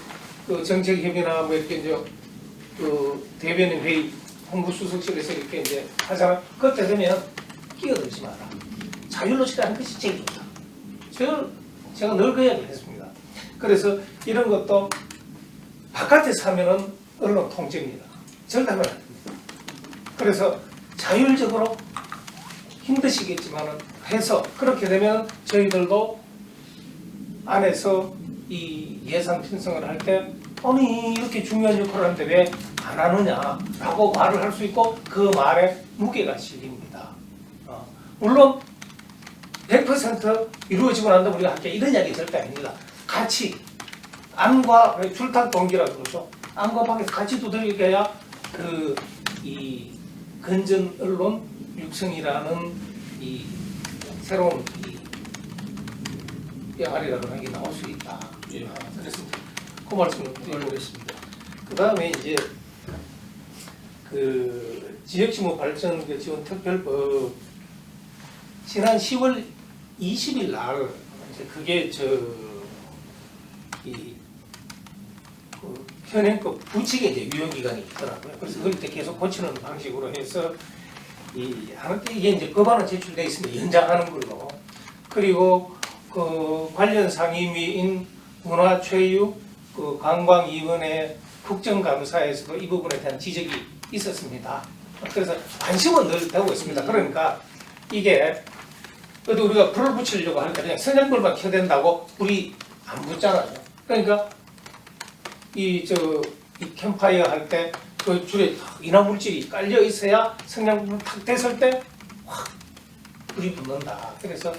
Speaker 3: 그 정책협의나 뭐 이렇게 이제 그 대변인 회의 홍보수석실에서 이렇게 이제 하잖아요. 그때 되면 끼어들지 마라. 자율로 시작하는 것이 제일 좋다. 제가 늘 그 이야기를 했습니다. 그래서 이런 것도 바깥에서 하면은 언론 통제입니다. 절대 하면 안 됩니다. 그래서 자율적으로 힘드시겠지만은 해서 그렇게 되면 저희들도 안에서 이 예산 편성을 할 때 아니 이렇게 중요한 역할을 하는데 왜 안 하느냐라고 말을 할 수 있고 그 말에 무게가 실립니다. 물론 100% 이루어지고 난다 우리가 할게 이런 이야기 절대 아닙니다. 같이 안과 출탁 동기라고 그러죠. 안과 밖에서 같이 두들겨야 이 건전 언론 육성이라는 이 새로운 이 병아리라고 하는 게 나올 수 있다.
Speaker 1: 예.
Speaker 3: 그래서 그 말씀을 드리겠습니다. 그 다음에 이제 그 지역신문 발전 그 지원 특별법 지난 10월 20일 날 이제 그게 그 현행법 부칙에 이제 유효기간이 있더라고요. 그래서 그걸 이제 계속 고치는 방식으로 해서 이게 이제 법안은 제출돼 있으면 연장하는 걸로. 그리고 그 관련 상임위인 문화체육 그 관광위원회 국정감사에서도 이 부분에 대한 지적이 있었습니다. 그래서 관심은 늘 되고 있습니다. 그러니까 이게 그래도 우리가 불을 붙이려고 하니까 그냥 선전불만 켜야 된다고 우리 안 붙잖아요. 그러니까 이 캠파이어 할 때 그 줄에 인화물질이 깔려 있어야 성냥불 탁 댔을 때 확 불이 붙는다. 그래서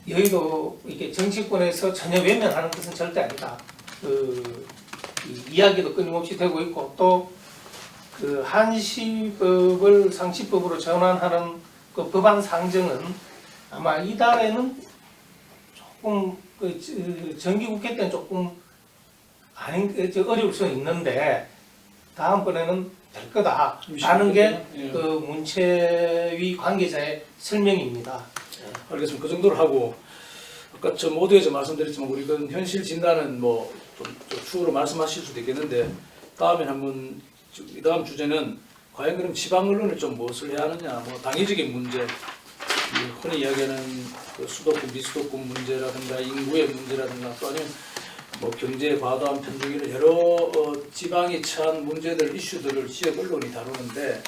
Speaker 3: 여의도 이게 정치권에서 전혀 외면하는 것은 절대 아니다. 이 이야기도 끊임없이 되고 있고 또 그 한시법을 상시법으로 전환하는 그 법안 상정은 아마 이달에는 조금 정기국회 때는 조금 어려울 수 있는데 다음번에는 될 거다라는 게 그 문체위 관계자의 설명입니다.
Speaker 1: 알겠습니다. 그 정도로 하고 아까 저 모두에서 말씀드렸지만 우리 그 현실 진단은 뭐 좀 추후로 말씀하실 수도 있겠는데 다음에 한번 이 다음 주제는 과연 그럼 지방 언론을 좀 무엇을 해야 하느냐, 뭐 당위적인 문제, 흔히 이야기하는 그 수도권 비수도권 문제라든가 인구의 문제라든가 또 아니면 뭐 경제의 과도한 편중이나 여러 지방이 처한 문제들 이슈들을 지역 언론이 다루는데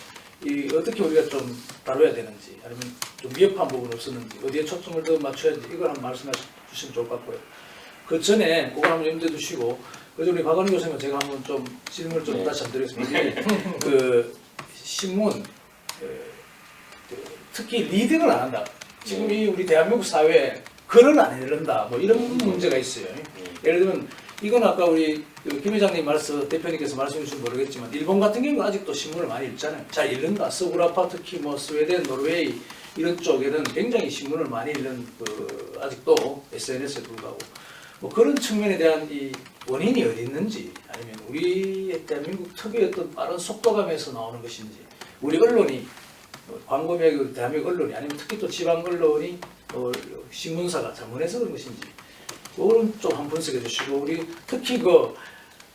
Speaker 1: 어떻게 우리가 좀 다뤄야 되는지 아니면 좀 위협한 부분 없었는지 어디에 초점을 더 맞춰야 되는지 이걸 한번 말씀해 주시면 좋을 것 같고요. 그 전에 그걸 한번 염두에 두시고 그래서 우리 박원희 교수님은 제가 한번 좀 질문을 좀 다시 한번 드리겠습니다. 그 신문 특히 리딩을 안 한다. 지금 이 우리 대한민국 사회에 글을 안 읽는다. 뭐 이런 문제가 있어요. 예를 들면 이건 아까 우리 김 회장님 대표님께서 말씀해 주신 모르겠지만 일본 같은 경우는 아직도 신문을 많이 읽잖아요. 잘 읽는다. 서구라파 특히 뭐 스웨덴, 노르웨이 이런 쪽에는 굉장히 신문을 많이 읽는 아직도 SNS에 불구하고 뭐 그런 측면에 대한 이 원인이 어디 있는지 아니면 우리 대한민국 특유의 어떤 빠른 속도감에서 나오는 것인지 우리 언론이 광범위하게 대한민국 언론이 아니면 특히 또 지방 언론이 신문사가 잘못해서 그런 것인지 그런 좀 한번 분석해 주시고 우리 특히 그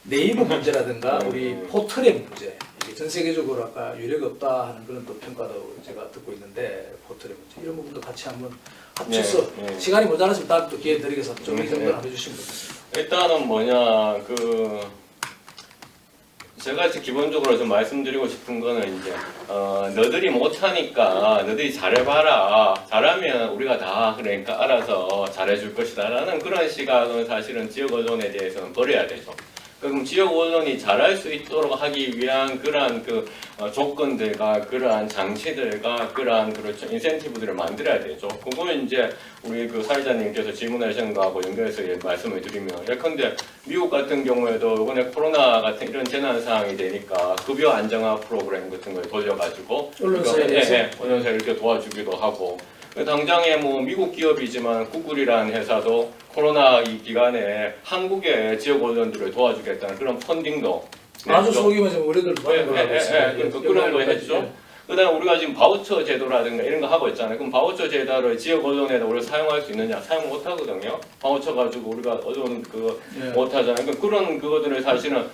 Speaker 1: 네이버 문제라든가 우리 포털의 문제 이게 전 세계적으로 아까 유례가 없다 하는 그런 또 평가도 제가 듣고 있는데 포털의 문제 이런 부분도 같이 한번 합쳐서 시간이 모자라시면 다음 또 기회 드리겠습니다. 정리 정도를 한번 해주시면 좋겠습니다.
Speaker 4: 일단은 제가 기본적으로 좀 말씀드리고 싶은 거는 이제 너들이 못하니까 너들이 잘해봐라. 잘하면 우리가 다 그러니까 알아서 잘해줄 것이다라는 그런 시각은 사실은 지역 언론에 대해서는 버려야 되죠. 그럼 지역 언론이 잘할 수 있도록 하기 위한 그러한 조건들과 그러한 장치들과 그러한 그렇죠 인센티브들을 만들어야 되죠. 그거는 이제 우리 사회자님께서 질문하신 거하고 연결해서 말씀을 드리면 예컨대 미국 같은 경우에도 이번에 코로나 같은 이런 재난 상황이 되니까 급여 안정화 프로그램 같은 걸 돌려가지고 언론사에 이렇게 도와주기도 하고 당장에 뭐 미국 기업이지만 구글이라는 회사도 코로나 이 기간에 한국의 지역 언론들을 도와주겠다는 그런 펀딩도
Speaker 1: 아주 소규모좀 우리들 받는 거 하고 있습니다.
Speaker 4: 그런 거 했죠. 그다음에 우리가 지금 바우처 제도라든가 이런 거 하고 있잖아요. 그럼 바우처 제도를 지역 언론에다 우리가 사용할 수 있느냐? 사용 못 하거든요. 바우처 가지고 우리가 언론 못 하잖아요. 그러니까 그런 그거들을 사실은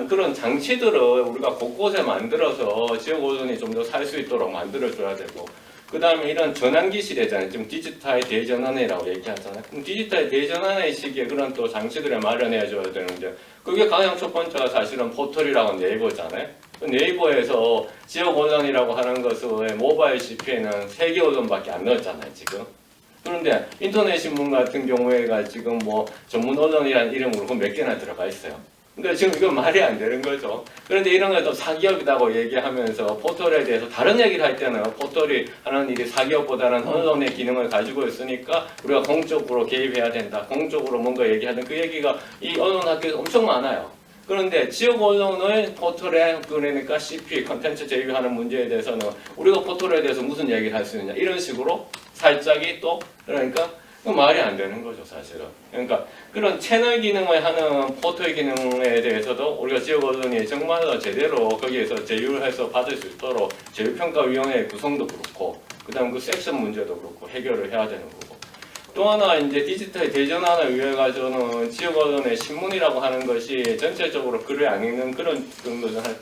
Speaker 4: 그런 장치들을 우리가 곳곳에 만들어서 지역 언론이 좀 더 살 수 있도록 만들어줘야 되고. 그 다음에 이런 전환기 시대잖아요. 지금 디지털 대전환이라고 얘기하잖아요. 그럼 디지털 대전환의 시기에 그런 또 장치들을 마련해줘야 되는데 그게 가장 첫 번째가 사실은 포털이라고 네이버잖아요. 네이버에서 지역 언론이라고 하는 것의 모바일 CP에는 3개 언론밖에 안 넣었잖아요, 지금. 그런데 인터넷 신문 같은 경우에가 지금 뭐 전문 언론이라는 이름으로 몇 개나 들어가 있어요. 그러니까 지금 이건 말이 안 되는 거죠. 그런데 이런 걸 또 사기업이라고 얘기하면서 포털에 대해서 다른 얘기를 할 때는 포털이 하는 일이 사기업보다는 언론의 기능을 가지고 있으니까 우리가 공적으로 개입해야 된다. 공적으로 뭔가 얘기하는 그 얘기가 이 언론 학교에서 엄청 많아요. 그런데 지역 언론을 포털에 그러니까 CP 컨텐츠 제휴하는 문제에 대해서는 우리가 포털에 대해서 무슨 얘기를 할 수 있느냐 이런 식으로 살짝이 또 그러니까 말이 안 되는 거죠 사실은. 그러니까 그런 채널 기능을 하는 포털 기능에 대해서도 우리가 지역 언론이 정말로 제대로 거기에서 제휴를 해서 받을 수 있도록 제휴평가위원회 구성도 그렇고 그다음 그 섹션 문제도 그렇고 해결을 해야 되는 거고. 또 하나 이제 디지털 대전환을 위해 가지고는 지역 언론의 신문이라고 하는 것이 전체적으로 글을 안 읽는 그런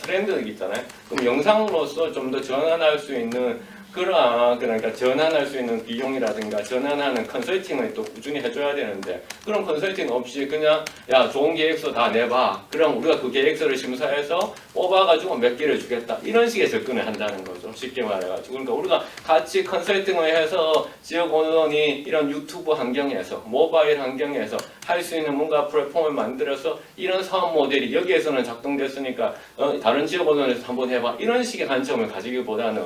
Speaker 4: 트렌드가 있잖아요. 그럼 영상으로서 좀 더 전환할 수 있는 그러니까 전환할 수 있는 비용이라든가 전환하는 컨설팅을 또 꾸준히 해줘야 되는데 그런 컨설팅 없이 그냥 야 좋은 계획서 다 내봐. 그럼 우리가 그 계획서를 심사해서 뽑아가지고 몇 개를 주겠다. 이런 식의 접근을 한다는 거죠. 쉽게 말해가지고. 그러니까 우리가 같이 컨설팅을 해서 지역 언론이 이런 유튜브 환경에서 모바일 환경에서 할 수 있는 뭔가 플랫폼을 만들어서 이런 사업 모델이 여기에서는 작동됐으니까 다른 지역 언론에서 한번 해봐. 이런 식의 관점을 가지기보다는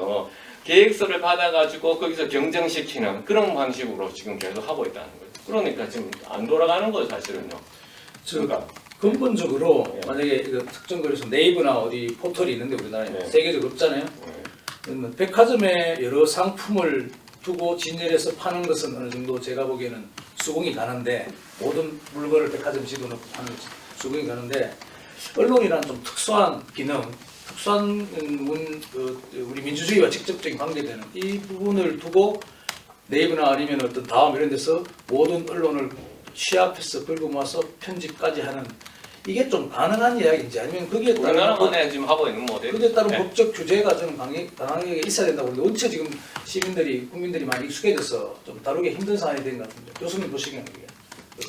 Speaker 4: 계획서를 받아가지고 거기서 경쟁시키는 그런 방식으로 지금 계속 하고 있다는 거죠. 그러니까 지금 안 돌아가는 거죠, 사실은요. 그러니까
Speaker 1: 근본적으로
Speaker 4: 네.
Speaker 1: 만약에 이거 특정 거리에서 네이버나 어디 포털이 있는데 우리나라에
Speaker 4: 네.
Speaker 1: 세계적으로 없잖아요. 그러면 백화점에 여러 상품을 두고 진열해서 파는 것은 어느 정도 제가 보기에는 수긍이 가는데 모든 물건을 백화점 지도놓고 파는 것은 수긍이 가는데 언론이라는 좀 특수한 기능, 특수한 우리 민주주의와 직접적인 관계되는 이 부분을 두고 네이버나 아니면 어떤 다음 이런 데서 모든 언론을 취합해서 끌고 모아서 편집까지 하는 이게 좀 가능한 이야기인지 아니면 거기에 따른
Speaker 4: 우리나라만에 지금 하고 있는 모델.
Speaker 1: 거기에 따른
Speaker 4: 네.
Speaker 1: 법적 규제가 저는 강하게 있어야 된다고 보는데 원체 지금 국민들이 많이 익숙해져서 좀 다루기 힘든 상황이 된 것 같은데 교수님 보시기에는 그게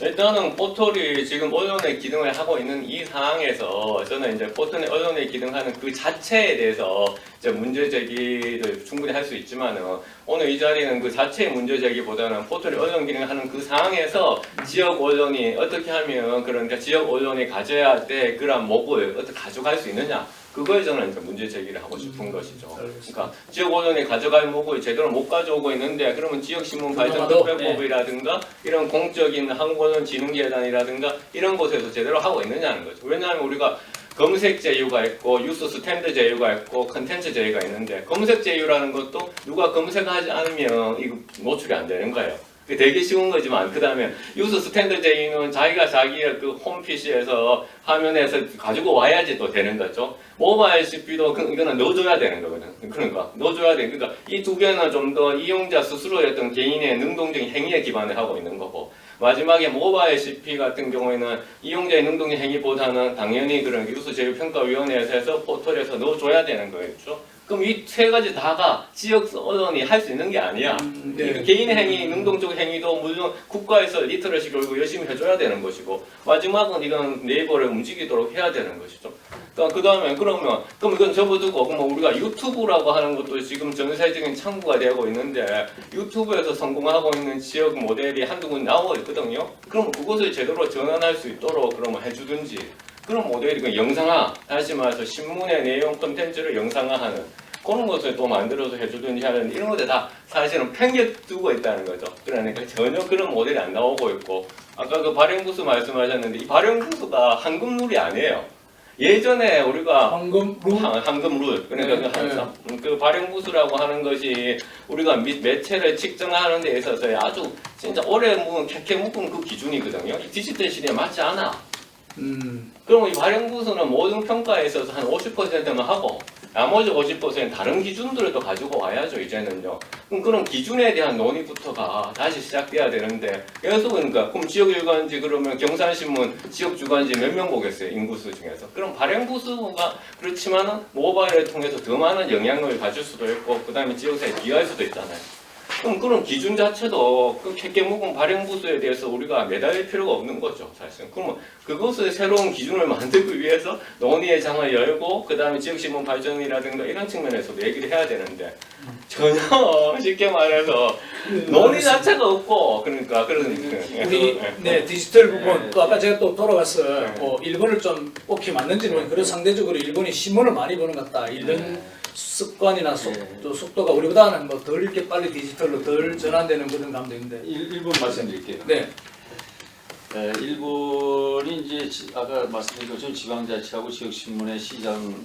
Speaker 4: 일단은 포털이 지금 언론의 기능을 하고 있는 이 상황에서 저는 이제 포털이 언론의 기능하는 그 자체에 대해서 이제 문제 제기를 충분히 할 수 있지만은 오늘 이 자리는 그 자체의 문제 제기보다는 포털이 언론 기능을 하는 그 상황에서 지역 언론이 어떻게 하면 그러니까 지역 언론이 가져야 될 그런 몫을 어떻게 가져갈 수 있느냐. 그거에 저는 이제 문제 제기를 하고 싶은 것이죠. 그러니까 지역 언론이 가져갈 몫을 제대로 못 가져오고 있는데 그러면 지역 신문 발전 특별법이라든가 이런 공적인 한국언론진흥재단이라든가 이런 곳에서 제대로 하고 있느냐는 거죠. 왜냐하면 우리가 검색 제휴가 있고 뉴스 스탠드 제휴가 있고 컨텐츠 제휴가 있는데 검색 제휴라는 것도 누가 검색하지 않으면 이거 노출이 안 되는 거예요. 되게 쉬운 거지만 그 다음에 뉴스 스탠드 제휴는 자기가 자기의 그 홈 PC에서 화면에서 가지고 와야지 또 되는 거죠. 모바일 CP도 이거는 넣어줘야 되는 거거든. 그러니까 넣어줘야 돼. 그러니까 이 두 개는 좀 더 이용자 스스로의 어떤 개인의 능동적인 행위에 기반을 하고 있는 거고 마지막에 모바일 CP 같은 경우에는 이용자의 능동적 행위보다는 당연히 그런 뉴스 제휴평가위원회에서 해서 포털에서 넣어줘야 되는 거겠죠. 그럼 이 세 가지 다가 지역 언론이 할 수 있는 게 아니야.
Speaker 1: 네.
Speaker 4: 개인의 행위, 능동적 행위도 물론 국가에서 리터러시 교육을 열심히 해줘야 되는 것이고 마지막은 이건 네이버를 움직이도록 해야 되는 것이죠. 그 다음에 그럼 이건 접어두고 그럼 우리가 유튜브라고 하는 것도 지금 전 세적인 창구가 되고 있는데 유튜브에서 성공하고 있는 지역 모델이 한두 군 나오고 있거든요. 그럼 그것을 제대로 전환할 수 있도록 그러면 해주든지 그런 모델이 그 영상화, 다시 말해서 신문의 내용 콘텐츠를 영상화하는 그런 것을 또 만들어서 해주든지 하는 이런 것들 다 사실은 팽개두고 있다는 거죠. 그러니까 전혀 그런 모델이 안 나오고 있고 아까 그 발행부수 말씀하셨는데 이 발행부수가 황금룰이 아니에요. 예전에 우리가 황금룰 그러니까 그 발행부수라고 하는 것이 우리가 매체를 측정하는 데 있어서 아주 진짜 오래 묵은 캐캐 묵은 그 기준이거든요. 이 디지털 시대에 맞지 않아. 그럼 이 발행부수는 모든 평가에 있어서 한 50%만 하고 나머지 50% 다른 기준들을 또 가지고 와야죠 이제는요. 그럼 그런 기준에 대한 논의부터가 다시 시작돼야 되는데 계속 그러니까 그럼 지역 일간지 그러면 경산신문 지역 주간지 몇 명 보겠어요 인구수 중에서. 그럼 발행부수가 그렇지만은 모바일을 통해서 더 많은 영향을 가질 수도 있고 그 다음에 지역사회에 비할 수도 있잖아요. 그럼 그런 기준 자체도 그 캐캐 묵은 발행부수에 대해서 우리가 매달릴 필요가 없는 거죠, 사실은. 그러면 그것을 새로운 기준을 만들기 위해서 논의의 장을 열고 그 다음에 지역신문 발전이라든가 이런 측면에서도 얘기를 해야 되는데 전혀 쉽게 말해서 논의 자체가 없고 그러니까
Speaker 1: 우리 네 디지털 부분 또 아까 제가 또 돌아가서 일본을 좀 오케이 맞는지는 모르겠는데 그래도 상대적으로 일본이 신문을 많이 보는 것 같다 이런 습관이나 또 속도가 우리보다는 뭐 덜 이렇게 빨리 디지털로 덜 전환되는 그런 감도 있는데
Speaker 2: 일본 말씀드릴게요.
Speaker 1: 네.
Speaker 2: 일본이 이제 아까 말씀드린 것처럼 지방자치하고 지역신문의 시장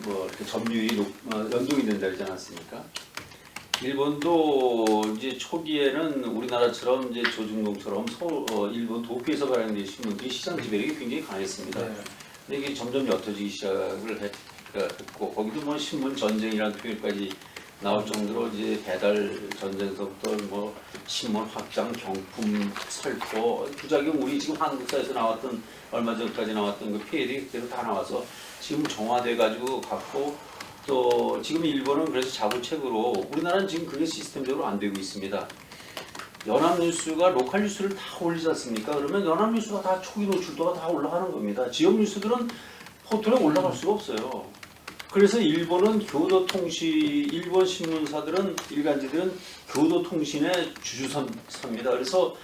Speaker 2: 뭐 이렇게 점유율이 연동이 된다 그러지 않았습니까? 일본도 이제 초기에는 우리나라처럼 이제 조중동처럼 일본 도쿄에서 발행된 신문들이 시장 지배력이 굉장히 강했습니다.
Speaker 1: 네.
Speaker 2: 근데 이게 점점 옅어지기 시작을 했고 거기도 뭐 신문 전쟁이라는 표현까지 나올 정도로 이제 배달 전쟁서부터 뭐 신문 확장, 경품, 살포 부작용 우리 지금 한국사에서 나왔던 얼마 전까지 나왔던 그 피해들이 그대로 다 나와서 지금 정화돼 가지고 갖고 또 지금 일본은 그래서 자구책으로 우리나라는 지금 그게 시스템적으로 안 되고 있습니다. 연합뉴스가 로컬 뉴스를 다 올리지 않습니까? 그러면 연합뉴스가 다 초기 노출도가 다 올라가는 겁니다. 지역 뉴스들은 포털에 올라갈 수가 없어요. 그래서 일본은 일본 신문사들은 일간지들은 교도통신의 주주사입니다. 그래서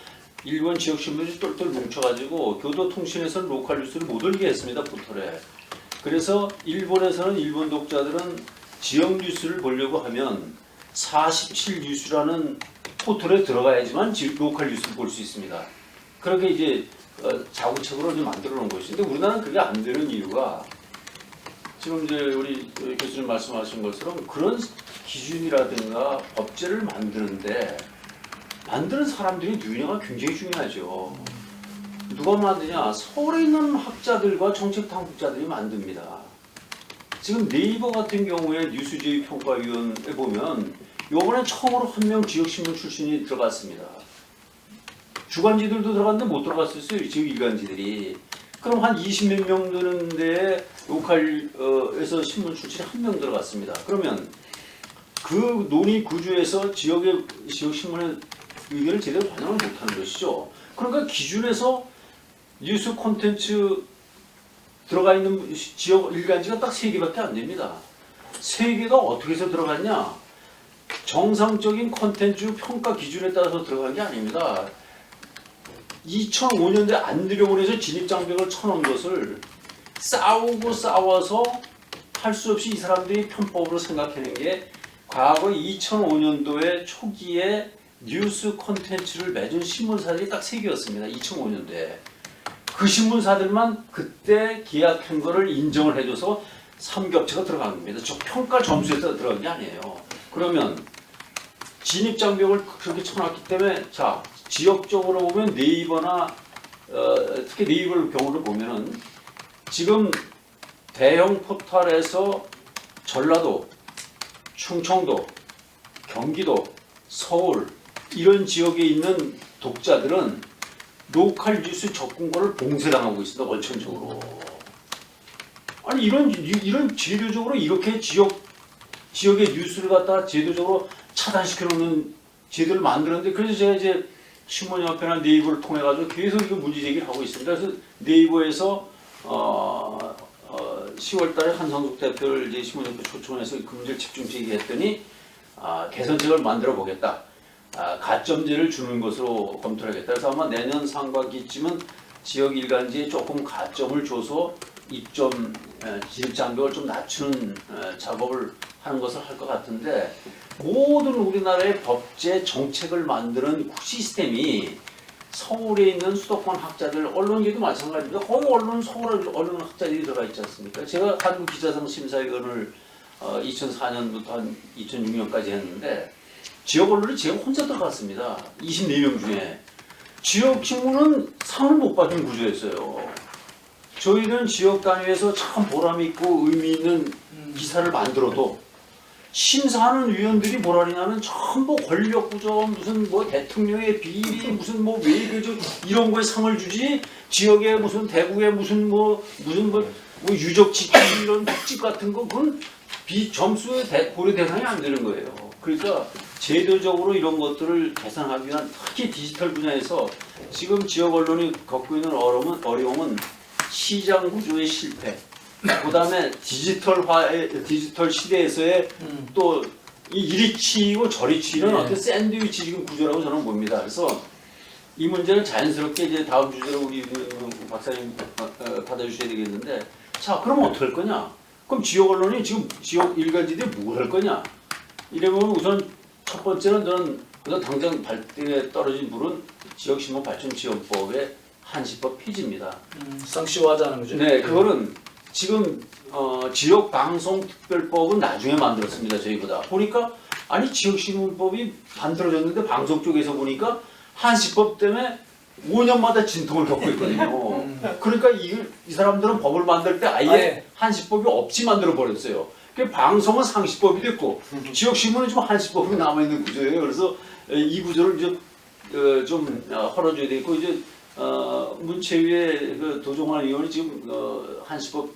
Speaker 2: 일본 지역 신문이 똘똘 뭉쳐가지고 교도통신에서는 로컬 뉴스를 못 올리게 했습니다. 포털에. 그래서 일본에서는 일본 독자들은 지역 뉴스를 보려고 하면 47뉴스라는 포털에 들어가야지만 로컬 뉴스를 볼 수 있습니다. 그렇게 이제 자구책으로 이제 만들어 놓은 것이. 근데 우리나라는 그게 안 되는 이유가 지금 이제 우리 교수님 말씀하신 것처럼 그런 기준이라든가 법제를 만드는데 만드는 사람들이 누구냐가 굉장히 중요하죠. 누가 만드냐? 서울에 있는 학자들과 정책 당국자들이 만듭니다. 지금 네이버 같은 경우에 뉴스제휴 평가위원회 보면 이번에 처음으로 한 명 지역신문 출신이 들어갔습니다. 주간지들도 들어갔는데 못 들어갔었어요. 지역 일간지들이. 그럼 한 20몇 명 되는데 로컬에서 신문 출신이 한 명 들어갔습니다. 그러면 그 논의 구조에서 지역 신문의 의견을 제대로 반영을 못하는 것이죠. 그러니까 기준에서 뉴스 콘텐츠 들어가 있는 지역 일간지가 딱 3개밖에 안 됩니다. 3개가 어떻게 해서 들어갔냐? 정상적인 콘텐츠 평가 기준에 따라서 들어간 게 아닙니다. 2005년대 안 들여보내서 진입장벽을 쳐놓은 것을 싸워서 할 수 없이 이 사람들이 편법으로 생각해낸 게 과거 2005년도에 초기에 뉴스 콘텐츠를 매준 신문사들이 딱 3개였습니다. 2005년도에. 그 신문사들만 그때 계약한 거를 인정을 해줘서 3겹체가 들어간 겁니다. 저 평가 점수에서 들어간 게 아니에요. 그러면 진입장벽을 그렇게 쳐놨기 때문에 자 지역적으로 보면 네이버나 특히 네이버 경우를 보면은 지금 대형 포털에서 전라도, 충청도, 경기도, 서울 이런 지역에 있는 독자들은 로컬 뉴스 접근권을 봉쇄당하고 있습니다. 원천적으로. 아니 이런 제도적으로 이렇게 지역의 뉴스를 갖다 제도적으로 차단시켜 놓는 제도를 만들었는데 그래서 제가 이제 신문협회나 네이버를 통해 가지고 계속 이거 문제 제기를 하고 있습니다. 그래서 네이버에서 10월달에 한성숙 대표를 이제 신문협회 초청해서 금질 집중 제기했더니 개선책을 만들어 보겠다. 가점제를 주는 것으로 검토를 하겠다. 그래서 아마 내년 상반기쯤은 지역 일간지에 조금 가점을 줘서 입점 진입장벽을 좀 낮추는 작업을 하는 것을 할 것 같은데 모든 우리나라의 법제 정책을 만드는 시스템이 서울에 있는 수도권 학자들, 언론계도 마찬가지입니다. 언론, 서울 언론 학자들이 들어가 있지 않습니까? 제가 한국기자상 심사위원을 2004년부터 한 2006년까지 했는데 지역 언론이 제가 혼자 들어갔습니다. 24명 중에. 지역 신문은 상을 못 받은 구조였어요. 저희는 지역 단위에서 참 보람있고 의미 있는 기사를 만들어도 심사하는 위원들이 뭐라냐면 전부 권력 구조, 무슨 뭐 대통령의 비리, 무슨 뭐 외교적 이런 거에 상을 주지 지역에 무슨 대구에 무슨 뭐 유적 지킴 이런 특집 같은 거 그건 점수의 고려 대상이 안 되는 거예요. 그러니까 제도적으로 이런 것들을 개선하기 위한 특히 디지털 분야에서 지금 지역 언론이 겪고 있는 어려움은 시장 구조의 실패. 그다음에 디지털 시대에서의 또 이리 치이고 저리 치이는
Speaker 1: 네.
Speaker 2: 어떤 샌드위치 지금 구조라고 저는 봅니다. 그래서 이 문제는 자연스럽게 이제 다음 주제로 우리 박사님 받아주셔야 되겠는데, 자 그럼 어떻게 할 거냐? 그럼 지역 언론이 지금 지역 일간지들이 뭘 할 거냐? 이러면 우선 첫 번째는 저는 우선 당장 발등에 떨어진 불은 지역신문 발전지원법의 한시법 폐지입니다.
Speaker 1: 상시화하자는 거죠.
Speaker 2: 네, 그거는 지금 지역방송특별법은 나중에 만들었습니다. 저희보다 보니까 아니 지역신문법이 만들어졌는데 방송 쪽에서 보니까 한시법 때문에 5년마다 진통을 겪고 있거든요. 그러니까 이 사람들은 법을 만들 때 아예
Speaker 1: 아예.
Speaker 2: 한시법이 없이 만들어 버렸어요. 그 방송은 상시법이 됐고 지역신문은 지금 한시법으로 남아 있는 구조예요. 그래서 이 구조를 이제 좀 헐어줘야 되고 이제 문체위의 그 도종환 의원이 지금 한시법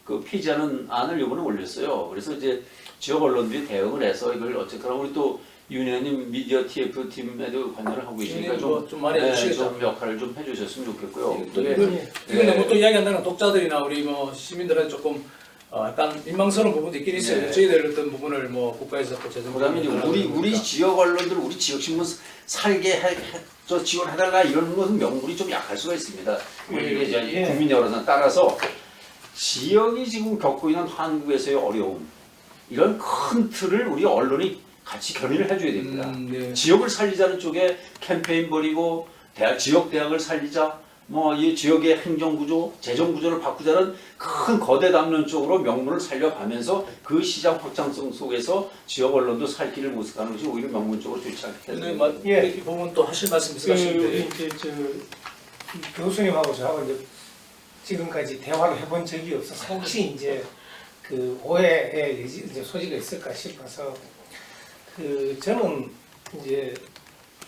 Speaker 2: 그 폐지하는 안을 이번에 올렸어요. 그래서 이제 지역 언론들이 대응을 해서 이걸 어쨌거나 우리 또 윤 의원님 미디어 TF 팀에도 관여를 하고 계시니까
Speaker 1: 좀 많이 해주시겠다.
Speaker 2: 좀 역할을 좀 해주셨으면 좋겠고요.
Speaker 1: 이건 너무 또 이야기한다는 독자들이나 우리 뭐 시민들한테 조금 약간 민망스러운 부분도 있긴 있어요.
Speaker 2: 네.
Speaker 1: 저희들 어떤 부분을 뭐 국가에서 또 재정.
Speaker 2: 그다음에 이제 우리 지역 언론들 우리 지역 신문 살게 저 지원해달라 이런 것은 명분이 좀 약할 수가 있습니다. 이게 이제 국민 여론에 따라서 지역이 지금 겪고 있는 한국에서의 어려움 이런 큰 틀을 우리 언론이 같이 견인을 해줘야 됩니다.
Speaker 1: 네.
Speaker 2: 지역을 살리자는 쪽에 캠페인 벌이고 지역 대학을 살리자 뭐 이 지역의 행정구조, 재정구조를 바꾸자는 큰 거대 담론 쪽으로 명분을 살려가면서 그 시장 확장성 속에서 지역 언론도 살 길을 모색하는 것이 오히려 명분적으로 좋지 않겠다.
Speaker 1: 이 부분 또 하실 말씀
Speaker 3: 우리
Speaker 1: 있으신데.
Speaker 3: 이제 이 교수님하고 저하고 이제 지금까지 대화를 해본 적이 없어서 혹시 이제 그 오해의 이제 소지가 있을까 싶어서 저는 이제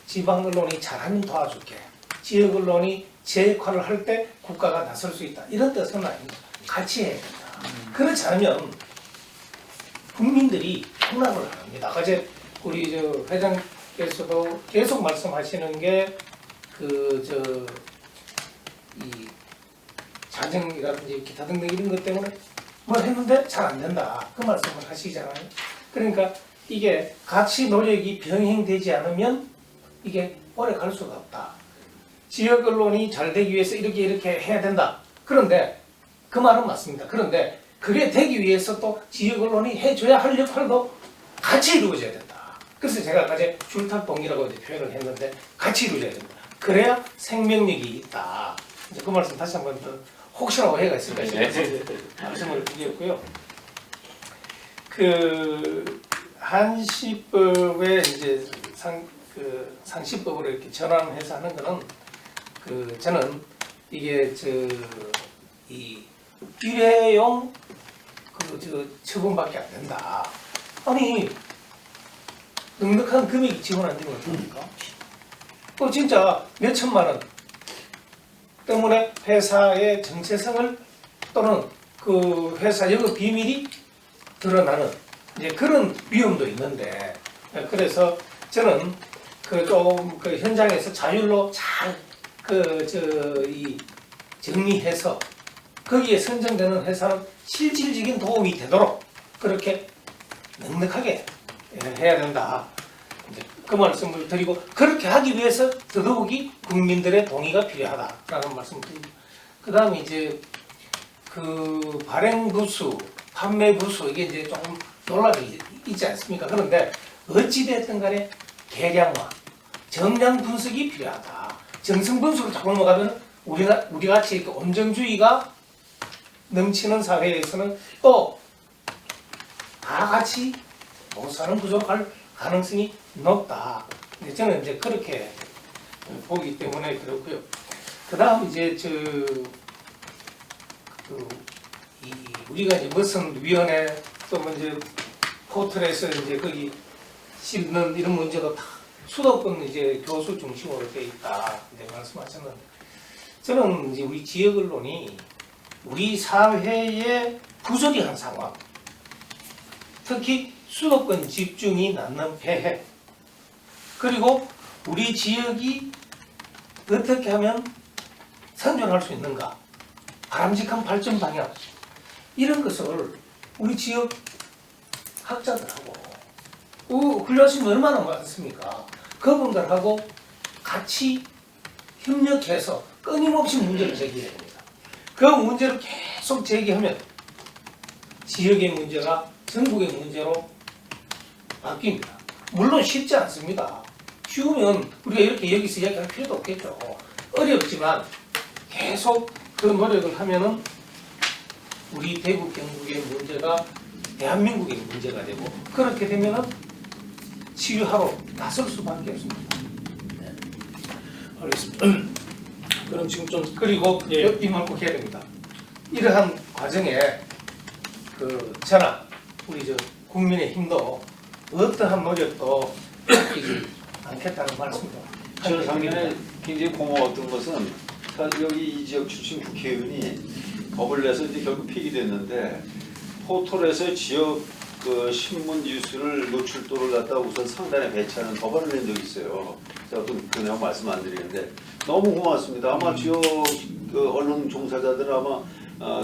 Speaker 3: 지방 언론이 잘하면 도와줄게. 지역 언론이 제 역할을 할 때 국가가 나설 수 있다. 이런 뜻은 아닙니다. 같이 해야 된다. 그렇지 않으면 국민들이 폭락을 합니다. 어제 우리 저 회장께서도 계속 말씀하시는 게 이 자정이라든지 기타 등등 이런 것 때문에 뭘 했는데 잘 안 된다. 그 말씀을 하시잖아요. 그러니까 이게 같이 노력이 병행되지 않으면 이게 오래 갈 수가 없다. 지역 언론이 잘 되기 위해서 이렇게 해야 된다. 그런데 그 말은 맞습니다. 그런데 그게 되기 위해서 또 지역 언론이 해줘야 할 역할도 같이 이루어져야 된다. 그래서 제가 아까 줄탁동이라고 표현을 했는데 같이 이루어져야 된다. 그래야 생명력이 있다. 이제 그 말씀 다시 한번 더 혹시나 오해가 있을까 싶어서 말씀을 드렸고요. 한시법에 이제 상시법으로 이렇게 전환해서 하는 거는 저는 이게 이 일회용 처분밖에 안 된다. 아니 넉넉한 금액이 지원 안 되는 건 뭡니까? 진짜 몇 천만 원 때문에 회사의 정체성을 또는 그 회사 영업 비밀이 드러나는 이제 그런 위험도 있는데 그래서 저는 좀 현장에서 자율로 잘 이 정리해서 거기에 선정되는 회사는 실질적인 도움이 되도록 그렇게 넉넉하게 해야 된다. 이제 그 말씀을 드리고 그렇게 하기 위해서 더더욱이 국민들의 동의가 필요하다라는 말씀을 드립니다. 그 다음에 이제 발행 부수, 판매 부수 이게 이제 조금 논란이 있지 않습니까? 그런데 어찌됐든 간에 계량화, 정량 분석이 필요하다. 정성 분석을 자꾸 넘어가면 우리 같이 이렇게 온정주의가 넘치는 사회에서는 또 다 같이 못 사는 구조가 갈 가능성이 높다. 저는 이제 그렇게 보기 때문에 그렇고요. 그 다음 이제 우리가 이제 무슨 위원회 또 이제 포털에서 이제 거기 씹는 이런 문제도 다 수도권 이제 교수 중심으로 돼 있다. 이제 말씀하셨는데 저는 이제 우리 지역 언론이 우리 사회의 부조리한 상황, 특히 수도권 집중이 낳는 폐해, 그리고 우리 지역이 어떻게 하면 생존할 수 있는가, 바람직한 발전 방향 이런 것을 우리 지역 학자들하고 훌륭하신 분 얼마나 많습니까? 그분들하고 같이 협력해서 끊임없이 문제를 제기해야 됩니다. 그 문제를 계속 제기하면 지역의 문제가 전국의 문제로 바뀝니다. 물론 쉽지 않습니다. 쉬우면 우리가 이렇게 여기서 이야기할 필요도 없겠죠. 어렵지만 계속 그 노력을 하면은 우리 대구 경북의 문제가 대한민국의 문제가 되고 그렇게 되면은 치유하러 나설 수밖에 없습니다.
Speaker 1: 알겠습니다. 그럼 지금 좀
Speaker 3: 그리고
Speaker 1: 예.
Speaker 3: 이 말 꼭 해야 됩니다. 이러한 과정에 그 저나 우리 저 국민의힘도 어떠한 노력도 아끼지 않겠다는 말씀도
Speaker 2: 저는 작년에 굉장히 고마웠던 것은 사실 여기 이 지역 출신 국회의원이 법을 내서 이제 결국 폐기됐는데 포털에서 지역 그 신문 뉴스를 노출도를 갖다 우선 상단에 배치하는 법안을 낸 적이 있어요. 제가 또 그 내용 말씀 안 드리는데 너무 고맙습니다. 아마 지역 그 언론 종사자들은 아마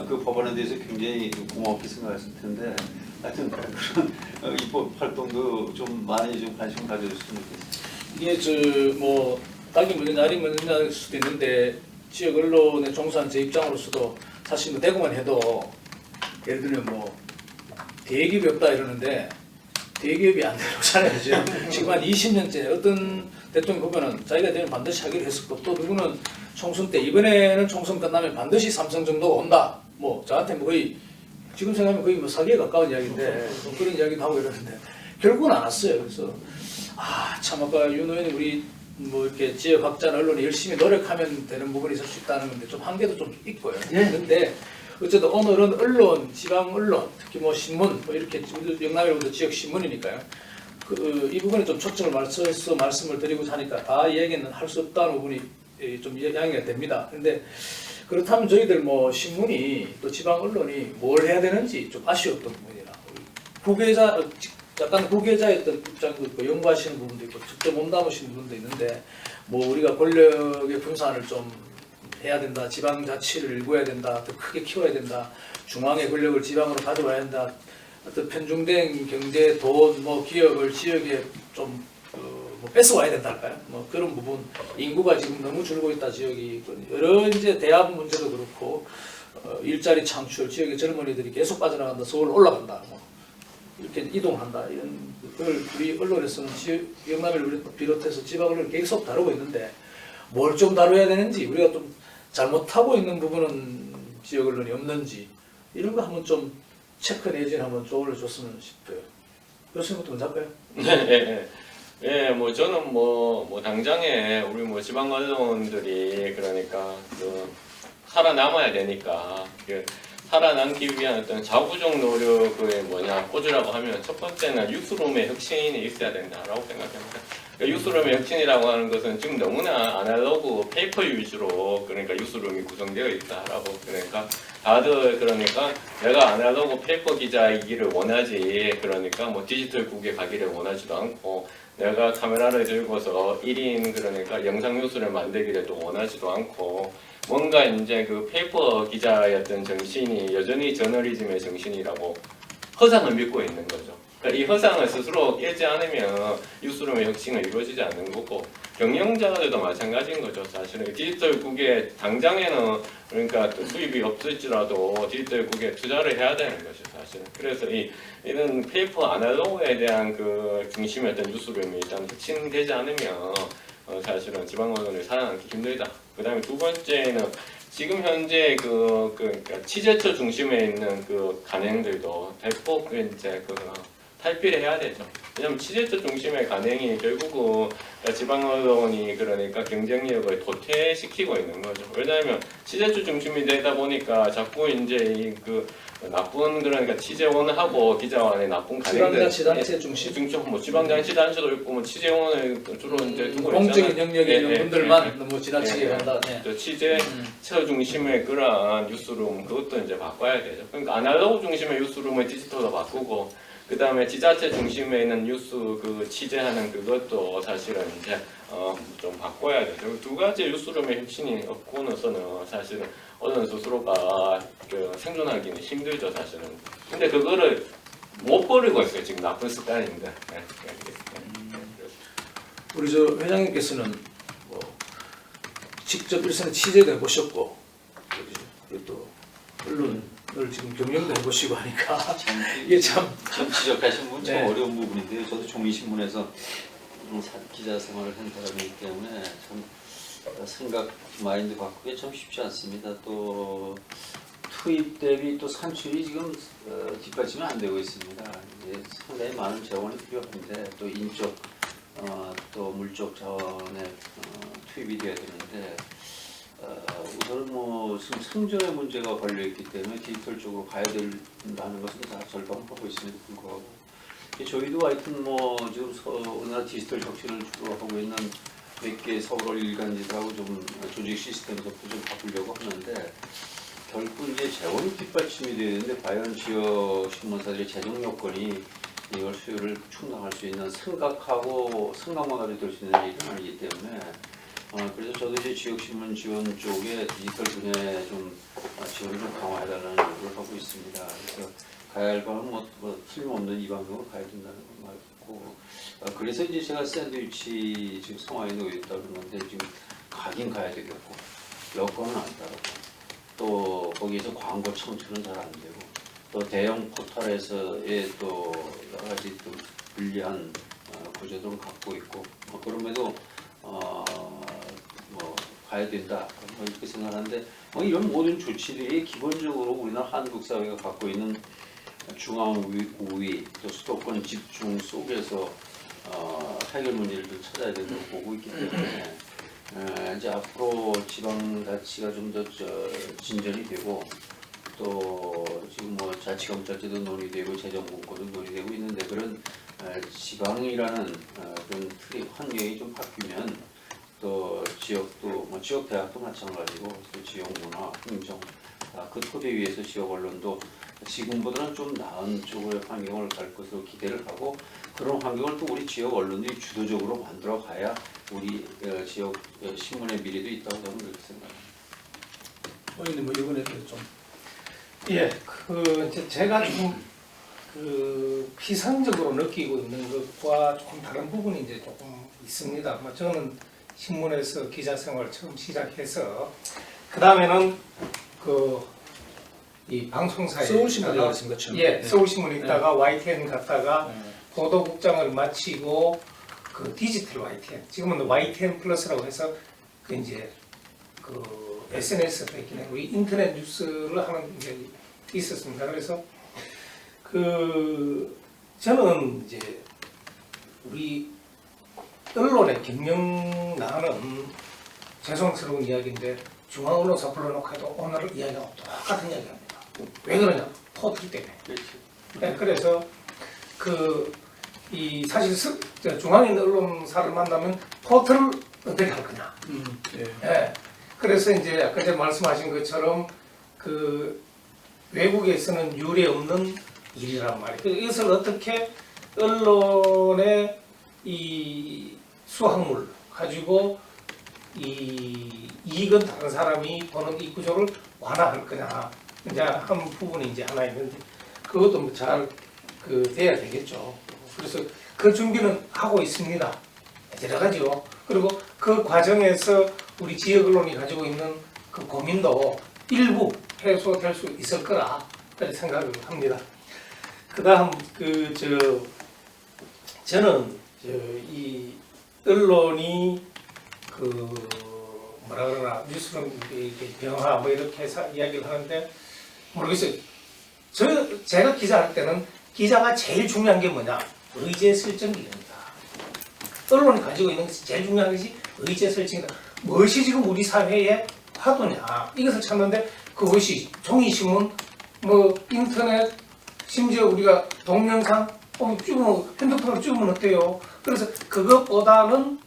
Speaker 2: 그 법안에 대해서 굉장히 고맙게 생각했을 텐데 하여튼 그런 입법 활동도 좀 많이 좀 관심 가져줬으면 좋겠습니다.
Speaker 1: 이게 저 뭐 딱이 뭐냐 날이 뭐냐일 수도 있는데 지역 언론에 종사한 제 입장으로서도 사실 뭐 대구만 해도 예를 들면 뭐 대기업이 없다 이러는데 대기업이 안 되잖아요. 지금 한 20년째 어떤 대통령 보면은 자기가 되면 반드시 하기로 했었고 또 누구는 총선 때 이번에는 총선 끝나면 반드시 삼성 정도가 온다. 뭐 저한테 뭐 거의 지금 생각하면 거의 뭐 사기에 가까운 이야기인데 뭐 그런 이야기도 하고 이러는데 결국은 안 왔어요. 그래서 참 아까 윤 의원이 우리 뭐 이렇게 지역 확장 언론이 열심히 노력하면 되는 부분이 있을 수 있다는 건데 좀 한계도 좀 있고요. 그런데 어쨌든 오늘은 언론, 지방 언론, 특히 뭐 신문, 뭐 이렇게 영남이라고도 지역 신문이니까요. 이 부분에 좀 초점을 맞춰서 말씀을 드리고자 하니까 다 얘기는 할 수 없다는 부분이 좀 양해가 됩니다. 그런데 그렇다면 저희들 뭐 신문이 또 지방 언론이 뭘 해야 되는지 좀 아쉬웠던 부분이라 후계자 약간 후계자의 어떤 입장도 있고 연구하시는 부분도 있고 직접 몸담으시는 부분도 있는데 뭐 우리가 권력의 분산을 좀 해야 된다. 지방자치를 일구어야 된다. 더 크게 키워야 된다. 중앙의 권력을 지방으로 가져와야 한다. 어떤 편중된 경제, 돈, 뭐 기업을 지역에 좀 뭐 뺏어와야 된다 할까요? 뭐 그런 부분. 인구가 지금 너무 줄고 있다 지역이 여러 이제 대학 문제도 그렇고 일자리 창출, 지역의 젊은이들이 계속 빠져나간다. 서울 올라간다. 뭐 이렇게 이동한다. 이런 걸 우리 언론에서는 영남을 비롯해서 지방 언론을 계속 다루고 있는데 뭘 좀 다뤄야 되는지 우리가 좀 잘못하고 있는 부분은 지역 언론이 없는지 이런 거 한번 좀 체크 내지는 한번 조언을 줬으면 싶어요. 교수님부터 먼저 할까요?
Speaker 4: 예, 뭐 저는 뭐 당장에 우리 뭐 지방 언론들이 그러니까 그 살아남아야 되니까 살아남기 위한 어떤 자구적 노력의 포즈라고 하면 첫 번째는 뉴스룸의 혁신이 있어야 된다라고 생각합니다. 그러니까 뉴스룸의 혁신이라고 하는 것은 지금 너무나 아날로그 페이퍼 위주로 그러니까 뉴스룸이 구성되어 있다라고 그러니까 다들 그러니까 내가 아날로그 페이퍼 기자이기를 원하지 그러니까 뭐 디지털국에 가기를 원하지도 않고 내가 카메라를 들고서 1인 그러니까 영상 뉴스를 만들기를 또 원하지도 않고 뭔가 이제 그 페이퍼 기자였던 정신이 여전히 저널리즘의 정신이라고 허상을 믿고 있는 거죠. 그러니까 이 허상을 스스로 깨지 않으면 뉴스룸의 혁신은 이루어지지 않는 거고 경영자들도 마찬가지인 거죠. 사실은 디지털국에 당장에는 그러니까 수입이 없을지라도 디지털국에 투자를 해야 되는 거죠. 사실은. 그래서 이런 페이퍼 아날로그에 대한 그 중심이었던 뉴스룸이 일단 혁신되지 않으면 사실은 지방 언론이 살아남기 힘들다. 그 다음에 두 번째는 지금 현재 그러니까 취재처 중심에 있는 그 간행들도 대폭 이제 탈피를 해야 되죠. 왜냐면 취재처 중심의 간행이 결국은 지방 언론이 그러니까 경쟁력을 도태시키고 있는 거죠. 왜냐하면 취재처 중심이 되다 보니까 자꾸 이제 그 나쁜 그러니까 취재원하고 기자원의 나쁜 간행들
Speaker 1: 지방자치단체 중심
Speaker 4: 뭐 지방자치단체도 있고 뭐 취재원을 주로 이제 두고
Speaker 1: 공적인 영역에 있는 분들만 너무 지나치게 한다.
Speaker 4: 취재처 중심의 그러한 뉴스룸 그것도 이제 바꿔야 되죠. 그러니까 아날로그 중심의 뉴스룸을 디지털로 바꾸고 그 다음에 지자체 중심에 있는 뉴스 그 취재하는 그것도 사실은 이제 좀 바꿔야 되죠. 두 가지 뉴스룸의 혁신이 없고는서는 사실은 언론 스스로가 그 생존하기는 힘들죠, 사실은. 근데 그거를 못 버리고 있어요. 지금 나쁜 습관인데.
Speaker 1: 우리 저 회장님께서는 뭐 직접 일선에 취재도 해보셨고 그리고 또 언론을 지금 경영도 해보시고 하니까 이게 참
Speaker 2: 지적하신 부분 참
Speaker 1: 네.
Speaker 2: 어려운 부분인데요. 저도 종이신문에서 기자 생활을 한 사람이기 때문에 참 생각 마인드 바꾸기 참 쉽지 않습니다. 또 투입 대비 또 산출이 지금 뒷받침이 안 되고 있습니다. 이제 상당히 많은 재원이 필요한데 또 인적 또 물적 자원의 투입이 돼야 되는데 우선 뭐 지금 생존의 문제가 걸려있기 때문에 디지털 쪽으로 가야 된다는 것은 다 절감하고 있음에도 불구하고 저희도 하여튼 뭐 지금 우리나라 디지털 혁신을 주도하고 있는 몇 개 서울 일간지하고 좀 조직 시스템부터 좀 바꾸려고 하는데 결국 이제 재원이 뒷받침이 돼야 되는데 과연 지역 신문사들의 재정 여건이 이걸 수요를 충당할 수 있는 생각만 가지고 될 수 있는 일은 아니기 때문에 그래서 저도 이제 지역신문 지원 쪽에 디지털 분야에 좀 지원을 좀 강화해달라는 요구를 하고 있습니다. 그래서 가야 할 거는 뭐 틀림없는 이 방향으로 가야 된다는 걸 말했고 그래서 이제 제가 샌드위치 지금 상황에 놓여 있다고 그러는데 지금 가긴 가야 되겠고 여건은 안 따르고 또 거기에서 광고 청취는 잘 안 되고 또 대형 포털에서의 또 여러 가지 좀 불리한 구조들을 갖고 있고 그럼에도 뭐 가야 된다 이렇게 생각하는데 이런 모든 조치들이 기본적으로 우리나라 한국 사회가 갖고 있는 중앙 우위 또 수도권 집중 속에서 해결 문제를 좀 찾아야 된다고 보고 있기 때문에 이제 앞으로 지방 자치가 좀 더 진전이 되고 또 지금 뭐 자치경찰제도 논의되고 재정공고도 논의되고 있는데 그런 지방이라는 그런 틀의 환경이 좀 바뀌면 또 지역도 뭐 지역 대학도 마찬가지고 또 지역 문화, 행정 그 토대 위에서 지역 언론도 지금보다는 좀 나은 쪽의 환경을 갈 것으로 기대를 하고 그런 환경을 또 우리 지역 언론들이 주도적으로 만들어 가야 우리 지역 신문의 미래도 있다고 저는 그렇게 생각합니다.
Speaker 1: 의원님 뭐 이번에 좀
Speaker 3: 예, 이제 제가 좀 피상적으로 느끼고 있는 것과 조금 다른 부분이 이제 조금 있습니다. 뭐 저는 신문에서 기자 생활 처음 시작해서 그 다음에는 이 방송사에
Speaker 1: 서울신문에
Speaker 3: 있다가,
Speaker 1: 있습니까, 처음에?
Speaker 3: 예,
Speaker 1: 네.
Speaker 3: 서울신문에 있다가 YTN 갔다가
Speaker 1: 네.
Speaker 3: 보도국장을 마치고 디지털 YTN, 지금은 YTN 플러스라고 해서 이제 SNS가 있긴 해요. 우리 인터넷 뉴스를 하는 게 있었습니다. 그래서 저는 이제 우리 언론의 경영난은 죄송스러운 이야기인데 중앙언론사 불러놓고 해도 오늘 이야기가 똑같은 이야기합니다. 왜 그러냐? 포털 때문에. 네, 그래서 사실 중앙에 있는 언론사를 만나면 포털을 어떻게 할 거냐?
Speaker 1: 예.
Speaker 3: 네. 그래서 이제 아까 제가 말씀하신 것처럼 외국에서는 유례 없는 일이란 말이에요. 이것을 어떻게 언론의 이 수확물 가지고 이익은 다른 사람이 보는 이 구조를 완화할 거냐 이제 한 부분이 이제 하나 있는데 그것도 뭐 잘 돼야 되겠죠. 그래서 그 준비는 하고 있습니다. 여러 가지요. 그리고 그 과정에서 우리 지역 언론이 가지고 있는 그 고민도 일부 해소될 수 있을 거라 생각을 합니다. 그다음 저는 이 언론이 뭐라 그러나 뉴스룸 병화 뭐 이렇게 해서 이야기를 하는데 모르겠어요. 제가 기자할 때는 기자가 제일 중요한 게 뭐냐? 의제 설정기입니다. 언론이 가지고 있는 제일 중요한 것이 의제 설정이다. 무엇이 지금 우리 사회의 화두냐? 이것을 찾는데 그것이 종이신문, 뭐 인터넷, 심지어 우리가 동영상 찍으면 핸드폰으로 찍으면 어때요? 그래서 그것보다는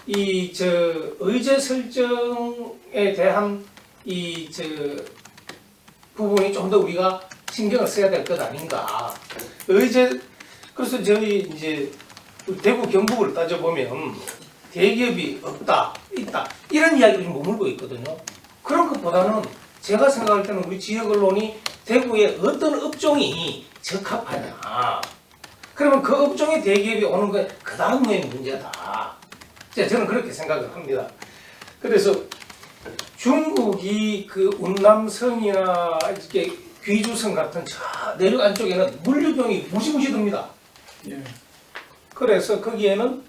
Speaker 3: 의제 설정에 대한 부분이 좀 더 우리가 신경을 써야 될 것 아닌가. 그래서 저희 이제 대구 경북을 따져보면 대기업이 없다, 있다 이런 이야기를 머물고 있거든요. 그런 것보다는 제가 생각할 때는 우리 지역 언론이 대구의 어떤 업종이 적합하냐. 그러면 그 업종의 대기업이 오는 건 그 다음의 문제다. 저는 그렇게 생각을 합니다. 그래서 중국이 그 운남성이나 이렇게 귀주성 같은 저 내륙 안쪽에는 물류병이 무지무지 듭니다.
Speaker 1: 예.
Speaker 3: 그래서 거기에는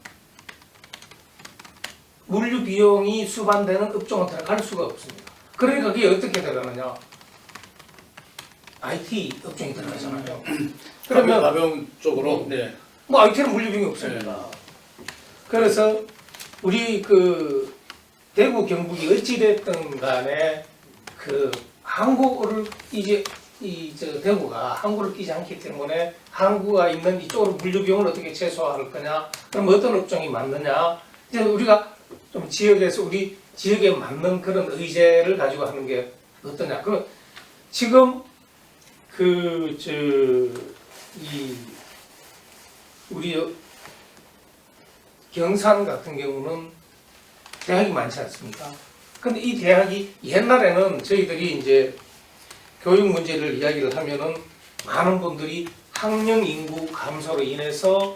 Speaker 3: 물류 비용이 수반되는 업종은 들어갈 수가 없습니다. 그러니까 그게 어떻게 들어가느냐? IT 업종이 들어가잖아요. 그러면
Speaker 1: 가병 쪽으로 네.
Speaker 3: 뭐 IT는 물류 비용이 없습니다. 그래서 우리 그 대구 경북이 어찌됐든 간에 그 항구를 이제 저 대구가 항구를 끼지 않기 때문에 항구가 있는 이쪽으로 물류 비용을 어떻게 최소화할 거냐? 그럼 어떤 업종이 맞느냐? 이제 우리가 좀 지역에서 우리 지역에 맞는 그런 의제를 가지고 하는 게 어떠냐? 그럼 지금 우리 경산 같은 경우는 대학이 많지 않습니까? 근데 이 대학이 옛날에는 저희들이 이제 교육 문제를 이야기를 하면은 많은 분들이 학령 인구 감소로 인해서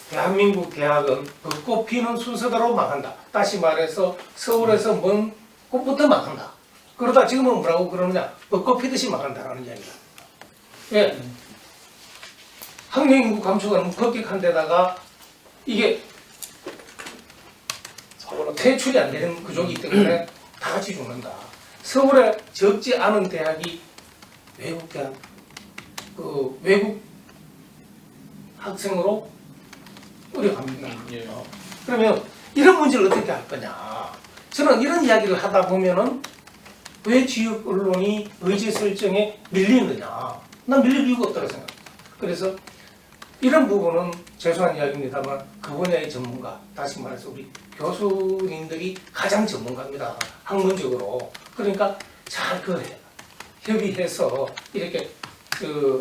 Speaker 3: 대한민국 대학은 벚꽃 피는 순서대로 망한다. 다시 말해서 서울에서 먼 곳부터 망한다. 그러다 지금은 뭐라고 그러느냐? 벚꽃 피듯이 망한다라는 이야기다. 예. 학령 인구 감소가 너무 급격한 데다가 이게 퇴출이 안 되는 구조이기 때문에 다 같이 죽는다. 서울에 적지 않은 대학이 외국 대학, 그 외국 학생으로 우려갑니다.
Speaker 1: 예.
Speaker 3: 그러면 이런 문제를 어떻게 할 거냐? 저는 이런 이야기를 하다 보면은 왜 지역 언론이 의제 설정에 밀리느냐? 난 밀릴 이유가 없다고 생각합니다. 그래서 이런 부분은 죄송한 이야기입니다만 그 분야의 전문가, 다시 말해서 우리 교수님들이 가장 전문가입니다. 학문적으로. 그러니까 잘 협의해서 이렇게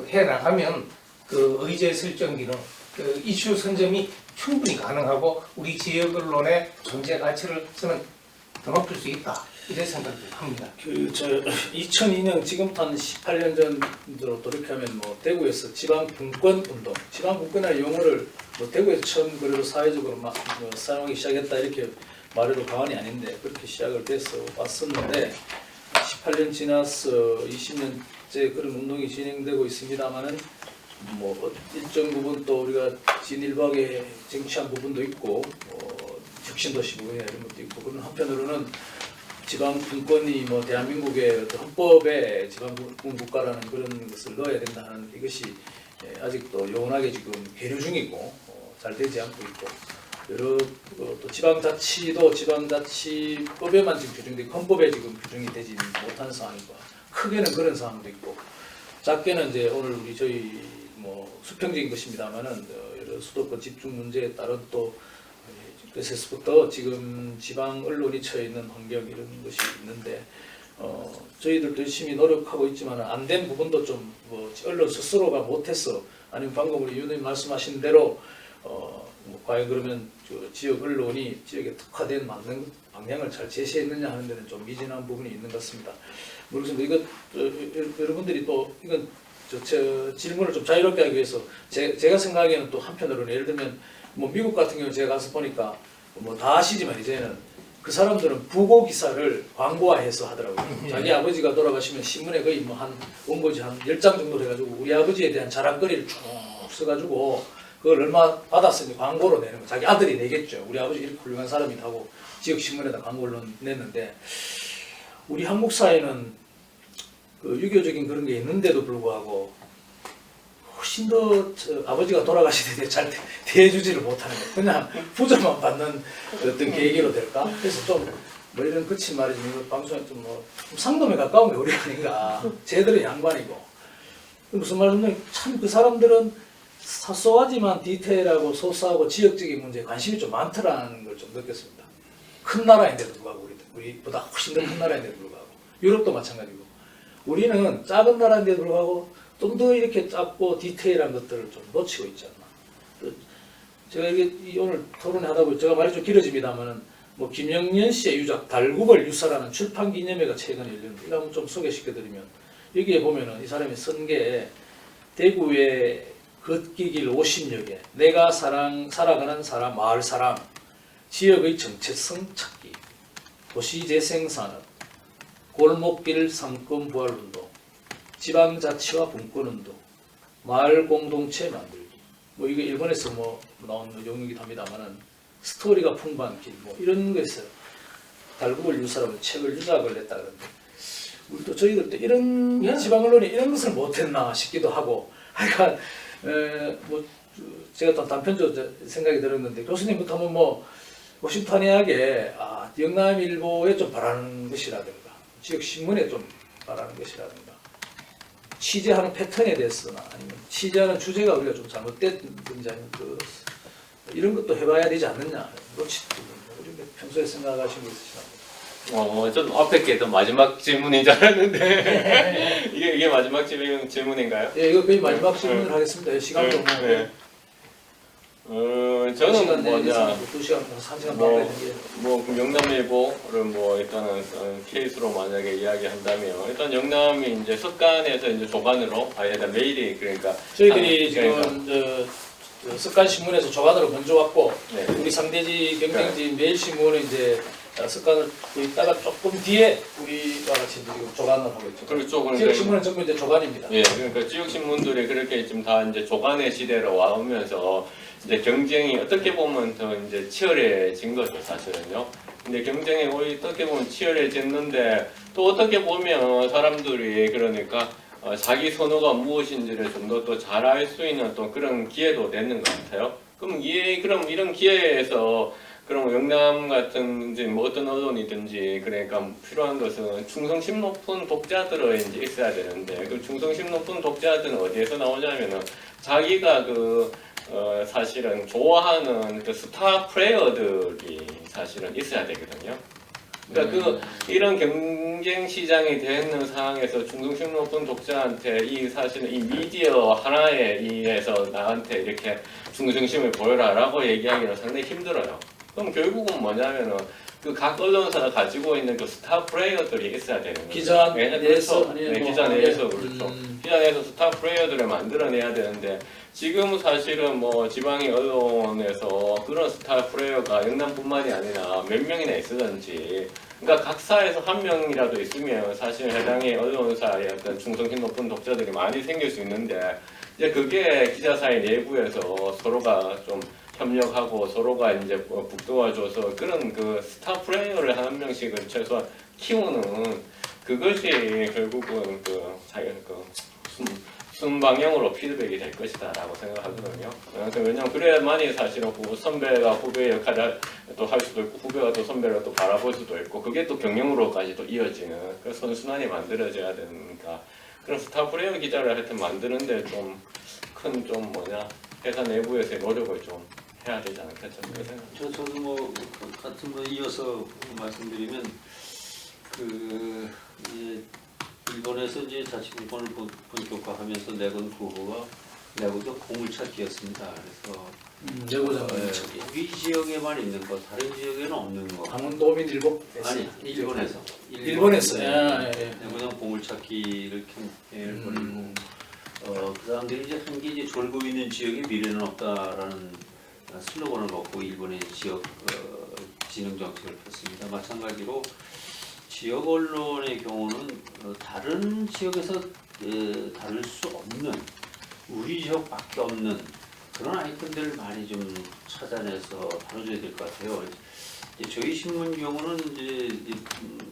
Speaker 3: 해 나가면 그 의제 설정 기능, 그 이슈 선점이 충분히 가능하고 우리 지역 언론의 존재 가치를 저는 더 높일 수 있다. 이런 생각을 합니다.
Speaker 1: 2002년 지금부터 한 18년 전으로 돌이켜면 뭐 대구에서 지방 분권 운동, 지방 분권이라는 용어를 뭐 대구에서 처음 그래도 사회적으로 막 사용하기 시작했다 이렇게 말해도 과언이 아닌데 그렇게 시작을 돼서 왔었는데 18년 지나서 20년째 그런 운동이 진행되고 있습니다만은 뭐 일정 부분 또 우리가 진일보하게 쟁취한 부분도 있고 혁신도시 부분이나 이런 것도 있고 그런 한편으로는 지방 분권이 뭐 대한민국의 어떤 헌법에 지방분 국가라는 그런 것을 넣어야 된다는 이것이 아직도 요원하게 지금 계류 중이고 잘 되지 않고 있고 여러 또 지방자치도 지방자치법에만 지금 규정되고 헌법에 지금 규정이 되지 못한 상황이고 크게는 그런 상황도 있고 작게는 이제 오늘 우리 저희 뭐 수평적인 것입니다만은 여러 수도권 집중 문제에 따른 또 그래서부터 지금 지방 언론이 처해 있는 환경 이런 것이 있는데 저희들도 열심히 노력하고 있지만 안 된 부분도 좀 뭐 언론 스스로가 못해서 아니면 방금 우리 위원님 말씀하신 대로 뭐 과연 그러면 지역 언론이 지역에 특화된 맞는 방향을 잘 제시했느냐 하는 데는 좀 미진한 부분이 있는 것 같습니다. 모르겠습니다. 이거 여러분들이 또 이건 저 질문을 좀 자유롭게 하기 위해서 제가 생각하기에는 또 한편으로는 예를 들면 뭐 미국 같은 경우 제가 가서 보니까 뭐 다 아시지만 이제는 그 사람들은 부고 기사를 광고화해서 하더라고요. 자기 아버지가 돌아가시면 신문에 거의 뭐 한 원고지 한 10장 정도 해가지고 우리 아버지에 대한 자랑거리를 쭉 써가지고 그걸 얼마 받았으니 광고로 내는 거. 자기 아들이 내겠죠. 우리 아버지 이렇게 훌륭한 사람이라고 지역 신문에다 광고를 냈는데 우리 한국 사회는 그 유교적인 그런 게 있는데도 불구하고 훨씬 더 아버지가 돌아가시는 데 잘 대해주지를 못하는 거예요. 그냥 부조만 받는 어떤 계기로 될까? 그래서 좀 뭐 이런 거친 말이지 방송에 좀 상dom에 가까운 게 우리 아닌가. 쟤들은 양반이고 무슨 말이냐면 참 그 사람들은 사소하지만 디테일하고 소소하고 지역적인 문제에 관심이 좀 많더라는 걸 좀 느꼈습니다. 큰 나라인데도 불구하고 우리보다 훨씬 더 큰 나라인데도 불구하고 유럽도 마찬가지고 우리는 작은 나라인데도 불구하고 좀 더 이렇게 작고 디테일한 것들을 좀 놓치고 있지 않나. 제가 이게 오늘 토론을 하다 보니 제가 말이 좀 길어집니다만은 뭐 김영년 씨의 유작 달구벌 유사라는 출판 기념회가 최근에 열렸는데 이거 한번 좀 소개시켜드리면 여기에 보면은 이 사람이 쓴 게 대구의 걷기길 50역에 내가 살아가는 사람, 마을 사람, 지역의 정체성 찾기, 도시재생산업, 골목길 상권 부활운동, 지방자치와 분권운동, 마을 공동체 만들기. 뭐 이게 일본에서 뭐 나온 용어이기도 합니다만은 스토리가 풍부한 길, 뭐 이런 거에서 달구을 유사라고 책을 유작을 했다 그러는데 우리도 저희들 때 이런
Speaker 3: 예.
Speaker 1: 지방 언론이 이런 것을 못했나 싶기도 하고 하여간 뭐 제가 또 단편적으로 생각이 들었는데 교수님부터 하면 뭐 워싱턴하게 영남일보에 좀 바라는 것이라든가 지역 신문에 좀 바라는 것이라든가 취재하는 패턴에 대해서나 아니면 취재하는 주제가 우리가 좀 잘못됐든지 아니면 이런 것도 해봐야 되지 않느냐 그렇지 우리 평소에 생각하시는 거 있으시나요?
Speaker 4: 전 앞에 게 더 마지막 질문인 줄 알았는데 이게 마지막 질문인가요?
Speaker 1: 예, 이거 거의 마지막 질문을 하겠습니다. 시간도 뭐
Speaker 4: 네. 저는 뭐냐
Speaker 1: 2시간, 3시간
Speaker 4: 뭐,
Speaker 1: 반에 되게
Speaker 4: 그럼 영남일보를 뭐 일단은 케이스로 만약에 이야기한다면 일단 영남이 이제 석간에서 이제 조간으로 일단 메일이 그러니까
Speaker 1: 저희들이
Speaker 4: 그러니까,
Speaker 1: 지금 석간 신문에서 조간으로 먼저 왔고
Speaker 4: 네.
Speaker 1: 우리 상대지 경쟁지 매일신문은 이제 석간을 있다가 조금 뒤에 우리와 같이 지금 조간을 하고 있죠.
Speaker 4: 그렇죠.
Speaker 1: 지역 신문은 전부 이제 조간입니다.
Speaker 4: 예, 그러니까 지역 신문들이 그렇게 지금 다 이제 조간의 시대로 와오면서 이제 경쟁이 어떻게 보면 더 이제 치열해진 거죠, 사실은요. 근데 경쟁이 어떻게 보면 치열해졌는데 또 어떻게 보면 사람들이 그러니까 자기 선호가 무엇인지를 좀 더 또 잘 알 수 있는 또 그런 기회도 되는 것 같아요. 그럼 이런 기회에서 그럼 영남 같은 이제 뭐 어떤 언론이든지 그러니까 필요한 것은 충성심 높은 독자들이 이제 있어야 되는데 그 충성심 높은 독자들은 어디에서 나오냐면은 자기가 사실은 좋아하는 그 스타 플레이어들이 사실은 있어야 되거든요. 그러니까 이런 경쟁 시장이 되는 상황에서 충성심 높은 독자한테 사실은 이 미디어 하나에 의해서 나한테 이렇게 충성심을 보여라라고 얘기하기는 상당히 힘들어요. 그럼 결국은 뭐냐면은 그 각 언론사가 가지고 있는 그 스타 플레이어들이 있어야 되는 거죠.
Speaker 1: 기자 내에서
Speaker 4: 그렇죠.
Speaker 1: 아니면
Speaker 4: 네,
Speaker 1: 뭐
Speaker 4: 기자 내에서 그렇죠. 기자 내에서 스타 플레이어들을 만들어내야 되는데 지금 사실은 뭐 지방의 언론에서 그런 스타 플레이어가 영남뿐만이 아니라 몇 명이나 있으든지 그러니까 각 사에서 한 명이라도 있으면 사실 해당의 언론사에 어떤 충성심 높은 독자들이 많이 생길 수 있는데 이제 그게 기자사회 내부에서 서로가 좀 협력하고 서로가 이제 북돋아줘서 그런 그 스타 플레이어를 한 명씩은 최소한 키우는 그것이 결국은 순방향으로 피드백이 될 것이다라고 생각하거든요. 왜냐하면 그래야만이 사실은 선배가 후배 역할을 또 할 수도 있고 후배가 또 선배를 또 바라볼 수도 있고 그게 또 경영으로까지 또 이어지는 그 선순환이 만들어져야 되니까 그런 스타 플레이어 기자를 하여튼 만드는데 좀 큰 회사 내부에서의 노력을 좀 해야 되지 않겠죠.
Speaker 2: 저도 뭐 같은 거 이어서 말씀드리면 이제 일본에서 이제 자치분권을 본격화하면서 내건 구호가 내고도 보물찾기였습니다. 그래서
Speaker 1: 내고자
Speaker 2: 우리 지역에만 있는 거, 다른 지역에는 없는 거.
Speaker 1: 강원도민일보
Speaker 2: 아니 일본에서. 내고장 보물찾기를 캠페인을 벌이고 그 사람들이 이제 한 게 이제 졸고 있는 지역에 미래는 없다라는 슬로건을 갖고 일본의 지역 진흥 정책을 폈습니다. 마찬가지로 지역 언론의 경우는 다른 지역에서 다룰 수 없는 우리 지역밖에 없는 그런 아이템들을 많이 좀 찾아내서 다뤄줘야 될 것 같아요. 이제 저희 신문 경우는 이제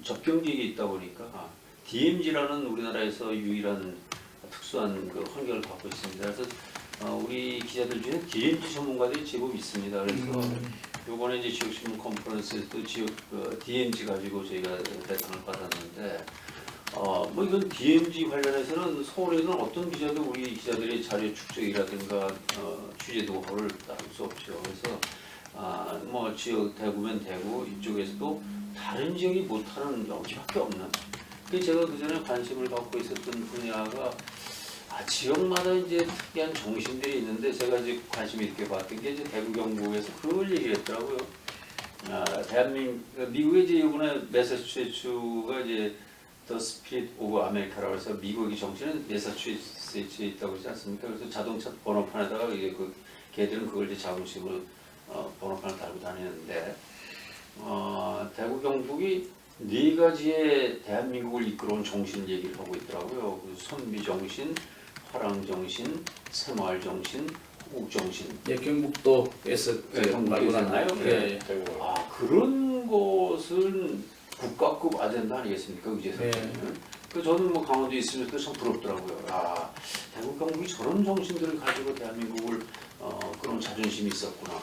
Speaker 2: 접경지역에 있다 보니까 DMZ라는 우리나라에서 유일한 특수한 그 환경을 갖고 있습니다. 그래서 우리 기자들 중에 DMZ 전문가들이 제법 있습니다. 그래서 요번에 이제 지역신문 컨퍼런스에도 지역 DMZ 가지고 저희가 대상을 받았는데 뭐 이건 DMZ 관련해서는 서울에는 어떤 기자도 우리 기자들의 자료 축적이라든가 취재 노하우를 따를 수 없죠. 그래서 뭐 지역 대구면 대구 이쪽에서도 다른 지역이 못하는 여기밖에 없는. 제가 그 전에 관심을 갖고 있었던 분야가 지역마다 이제 특이한 정신들이 있는데 제가 이제 관심 있게 봤던 게 이제 대구 경북에서 그걸 얘기를 했더라고요. 미국의 이제 이번에 매사추세츠가 이제 The Spirit of America라고 해서 미국의 정치는 매사추세츠에 있다고 그러지 않습니까? 그래서 자동차 번호판에다가 이게 그 걔들은 그걸 이제 자동식으로 번호판을 달고 다니는데 대구 경북이 네 가지의 대한민국을 이끌어온 정신 얘기를 하고 있더라고요. 그 선비 정신, 화랑 정신, 새마을 정신, 호국 정신.
Speaker 1: 예, 경북도에서 말고 나나요? 예.
Speaker 2: 아 그런 것은 국가급 아젠다 아니겠습니까? 의제에서. 그 저는 뭐 강원도에 있으면서 참 부럽더라고요. 아 대구 경북이 저런 정신들을 가지고 대한민국을 그런 자존심이 있었구나.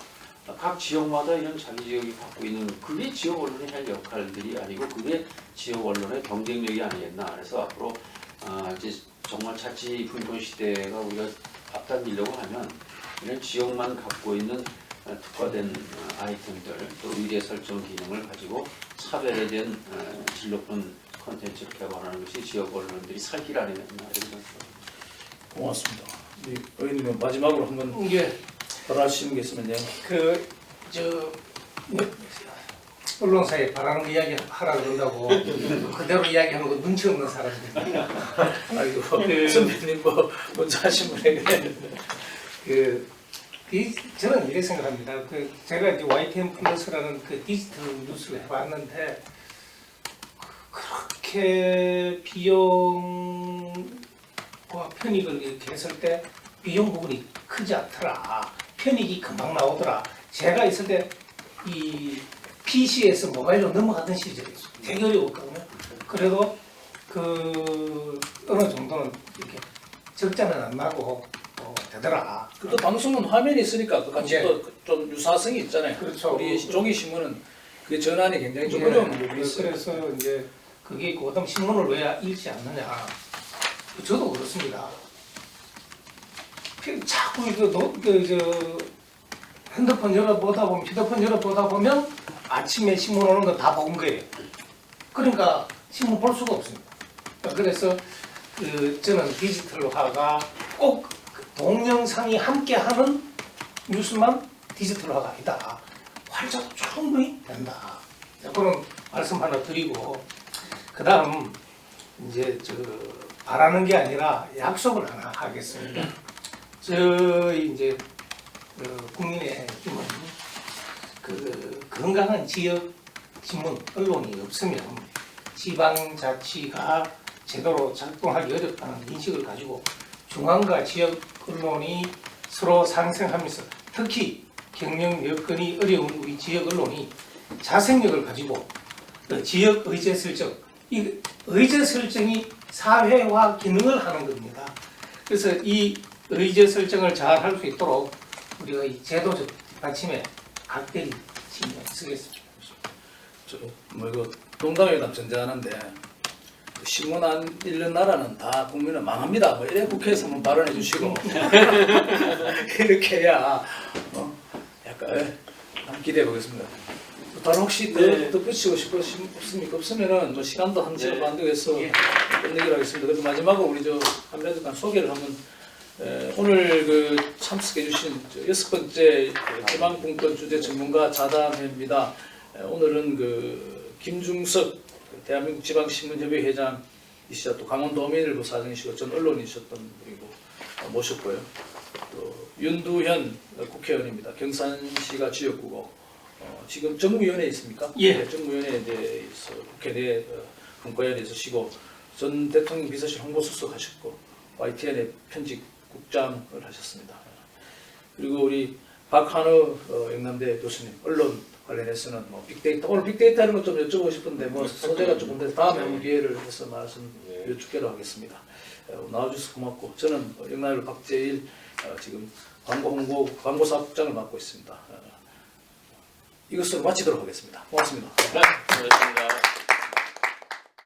Speaker 2: 각 지역마다 이런 자기 지역이 갖고 있는 그게 지역 언론이 할 역할들이 아니고 그게 지역 언론의 경쟁력이 아니겠나. 그래서 앞으로 이제 정말 자치 분권 시대가 우리가 앞당기려고 하면 이런 지역만 갖고 있는 특화된 아이템들 또 의제 설정 기능을 가지고 차별화된 질 높은 콘텐츠를 개발하는 것이 지역 언론들이 살 길 아니겠나 이렇게 생각합니다.
Speaker 1: 고맙습니다. 의원님 마지막으로 한번 말하시는 게 있으면요.
Speaker 3: 언론사에 바라는 거 이야기 하라 그런다고 그대로 이야기하는 거 눈치 없는 사람들.
Speaker 1: 아이고 선배님 뭐 먼저 하신 분에게
Speaker 3: 저는 이렇게 생각합니다. 제가 이제 YTN 플러스라는 그 디지털 뉴스를 해봤는데 그렇게 비용과 편익을 이렇게 했을 때 비용 부분이 크지 않더라. 편익이 금방 나오더라. 제가 있을 때 이 PC에서 모바일로 넘어가던 시절이었어요. 되게 어려웠거든요. 그래도 어느 정도는 이렇게 적자는 안 나고 되더라.
Speaker 1: 또 방송은 화면이 있으니까 그 같이
Speaker 3: 예.
Speaker 1: 또 좀 유사성이 있잖아요.
Speaker 3: 그렇죠.
Speaker 1: 우리 종이 신문은 그 전환이 굉장히 좀 어려운 부분이 있어요.
Speaker 3: 그래서 이제 그게 있고 그다음 신문을 왜 읽지 않느냐. 저도 그렇습니다. 자꾸 핸드폰 열어보다 보면 아침에 신문 오는 거 다 본 거예요. 그러니까 신문 볼 수가 없습니다. 그래서 저는 디지털화가 꼭 동영상이 함께하는 뉴스만 디지털화가 아니다. 활자도 충분히 된다. 그런 말씀 하나 드리고 그다음 이제 바라는 게 아니라 약속을 하나 하겠습니다. 저희 이제 국민의힘은 건강한 지역 신문 언론이 없으면 지방자치가 제대로 작동하기 어렵다는 인식을 가지고 중앙과 지역 언론이 서로 상생하면서 특히 경영 여건이 어려운 우리 지역 언론이 자생력을 가지고 지역 의제 설정, 이 의제 설정이 사회화 기능을 하는 겁니다. 그래서 이 의제 설정을 잘 할 수 있도록 우리가 이 제도적 받침에 각별히 신경 쓰겠습니다.
Speaker 1: 이거 농담이나 전제하는데 신문 안 읽는 나라는 다 국민은 망합니다. 뭐 이래 국회에서 한번 발언해 주시고 이렇게 해야 약간 한번 기대해 보겠습니다. 다른 혹시 덧붙이고 싶습니까? 없으면은 뭐 시간도 한 시간 반 되겠어 끝내기로 하겠습니다. 그래서 마지막으로 우리 한명간 소개를 한번 오늘 참석해 주신 6번째 희망분권 주제 전문가 자담회입니다. 오늘은 김중석 대한민국 지방신문협의 회장이시자 또 강원도민일보 사장이시고 전 언론이셨던 분이고 모셨고요. 또 윤두현 국회의원입니다. 경산시가 지역구고 지금 정무위원회에 있습니까?
Speaker 3: 예.
Speaker 1: 네, 정무위원회에 대해서 국회 내 분과위원회에 있으시고 전 대통령 비서실 홍보수석 하셨고 YTN의 편집국장을 하셨습니다. 그리고 우리 박한우 영남대 교수님 언론 관련해서는 뭐 빅데이터 오늘 빅데이터는 좀 여쭤보고 싶은데 뭐 소재가 조금 돼서 다음에 한번 기회를 해서 말씀 여쭙기로 하겠습니다. 나와주셔서 고맙고 저는 영남일보 박재일 지금 광고사국장을 맡고 있습니다. 이것으로 마치도록 하겠습니다. 고맙습니다.
Speaker 4: 네, 고맙습니다.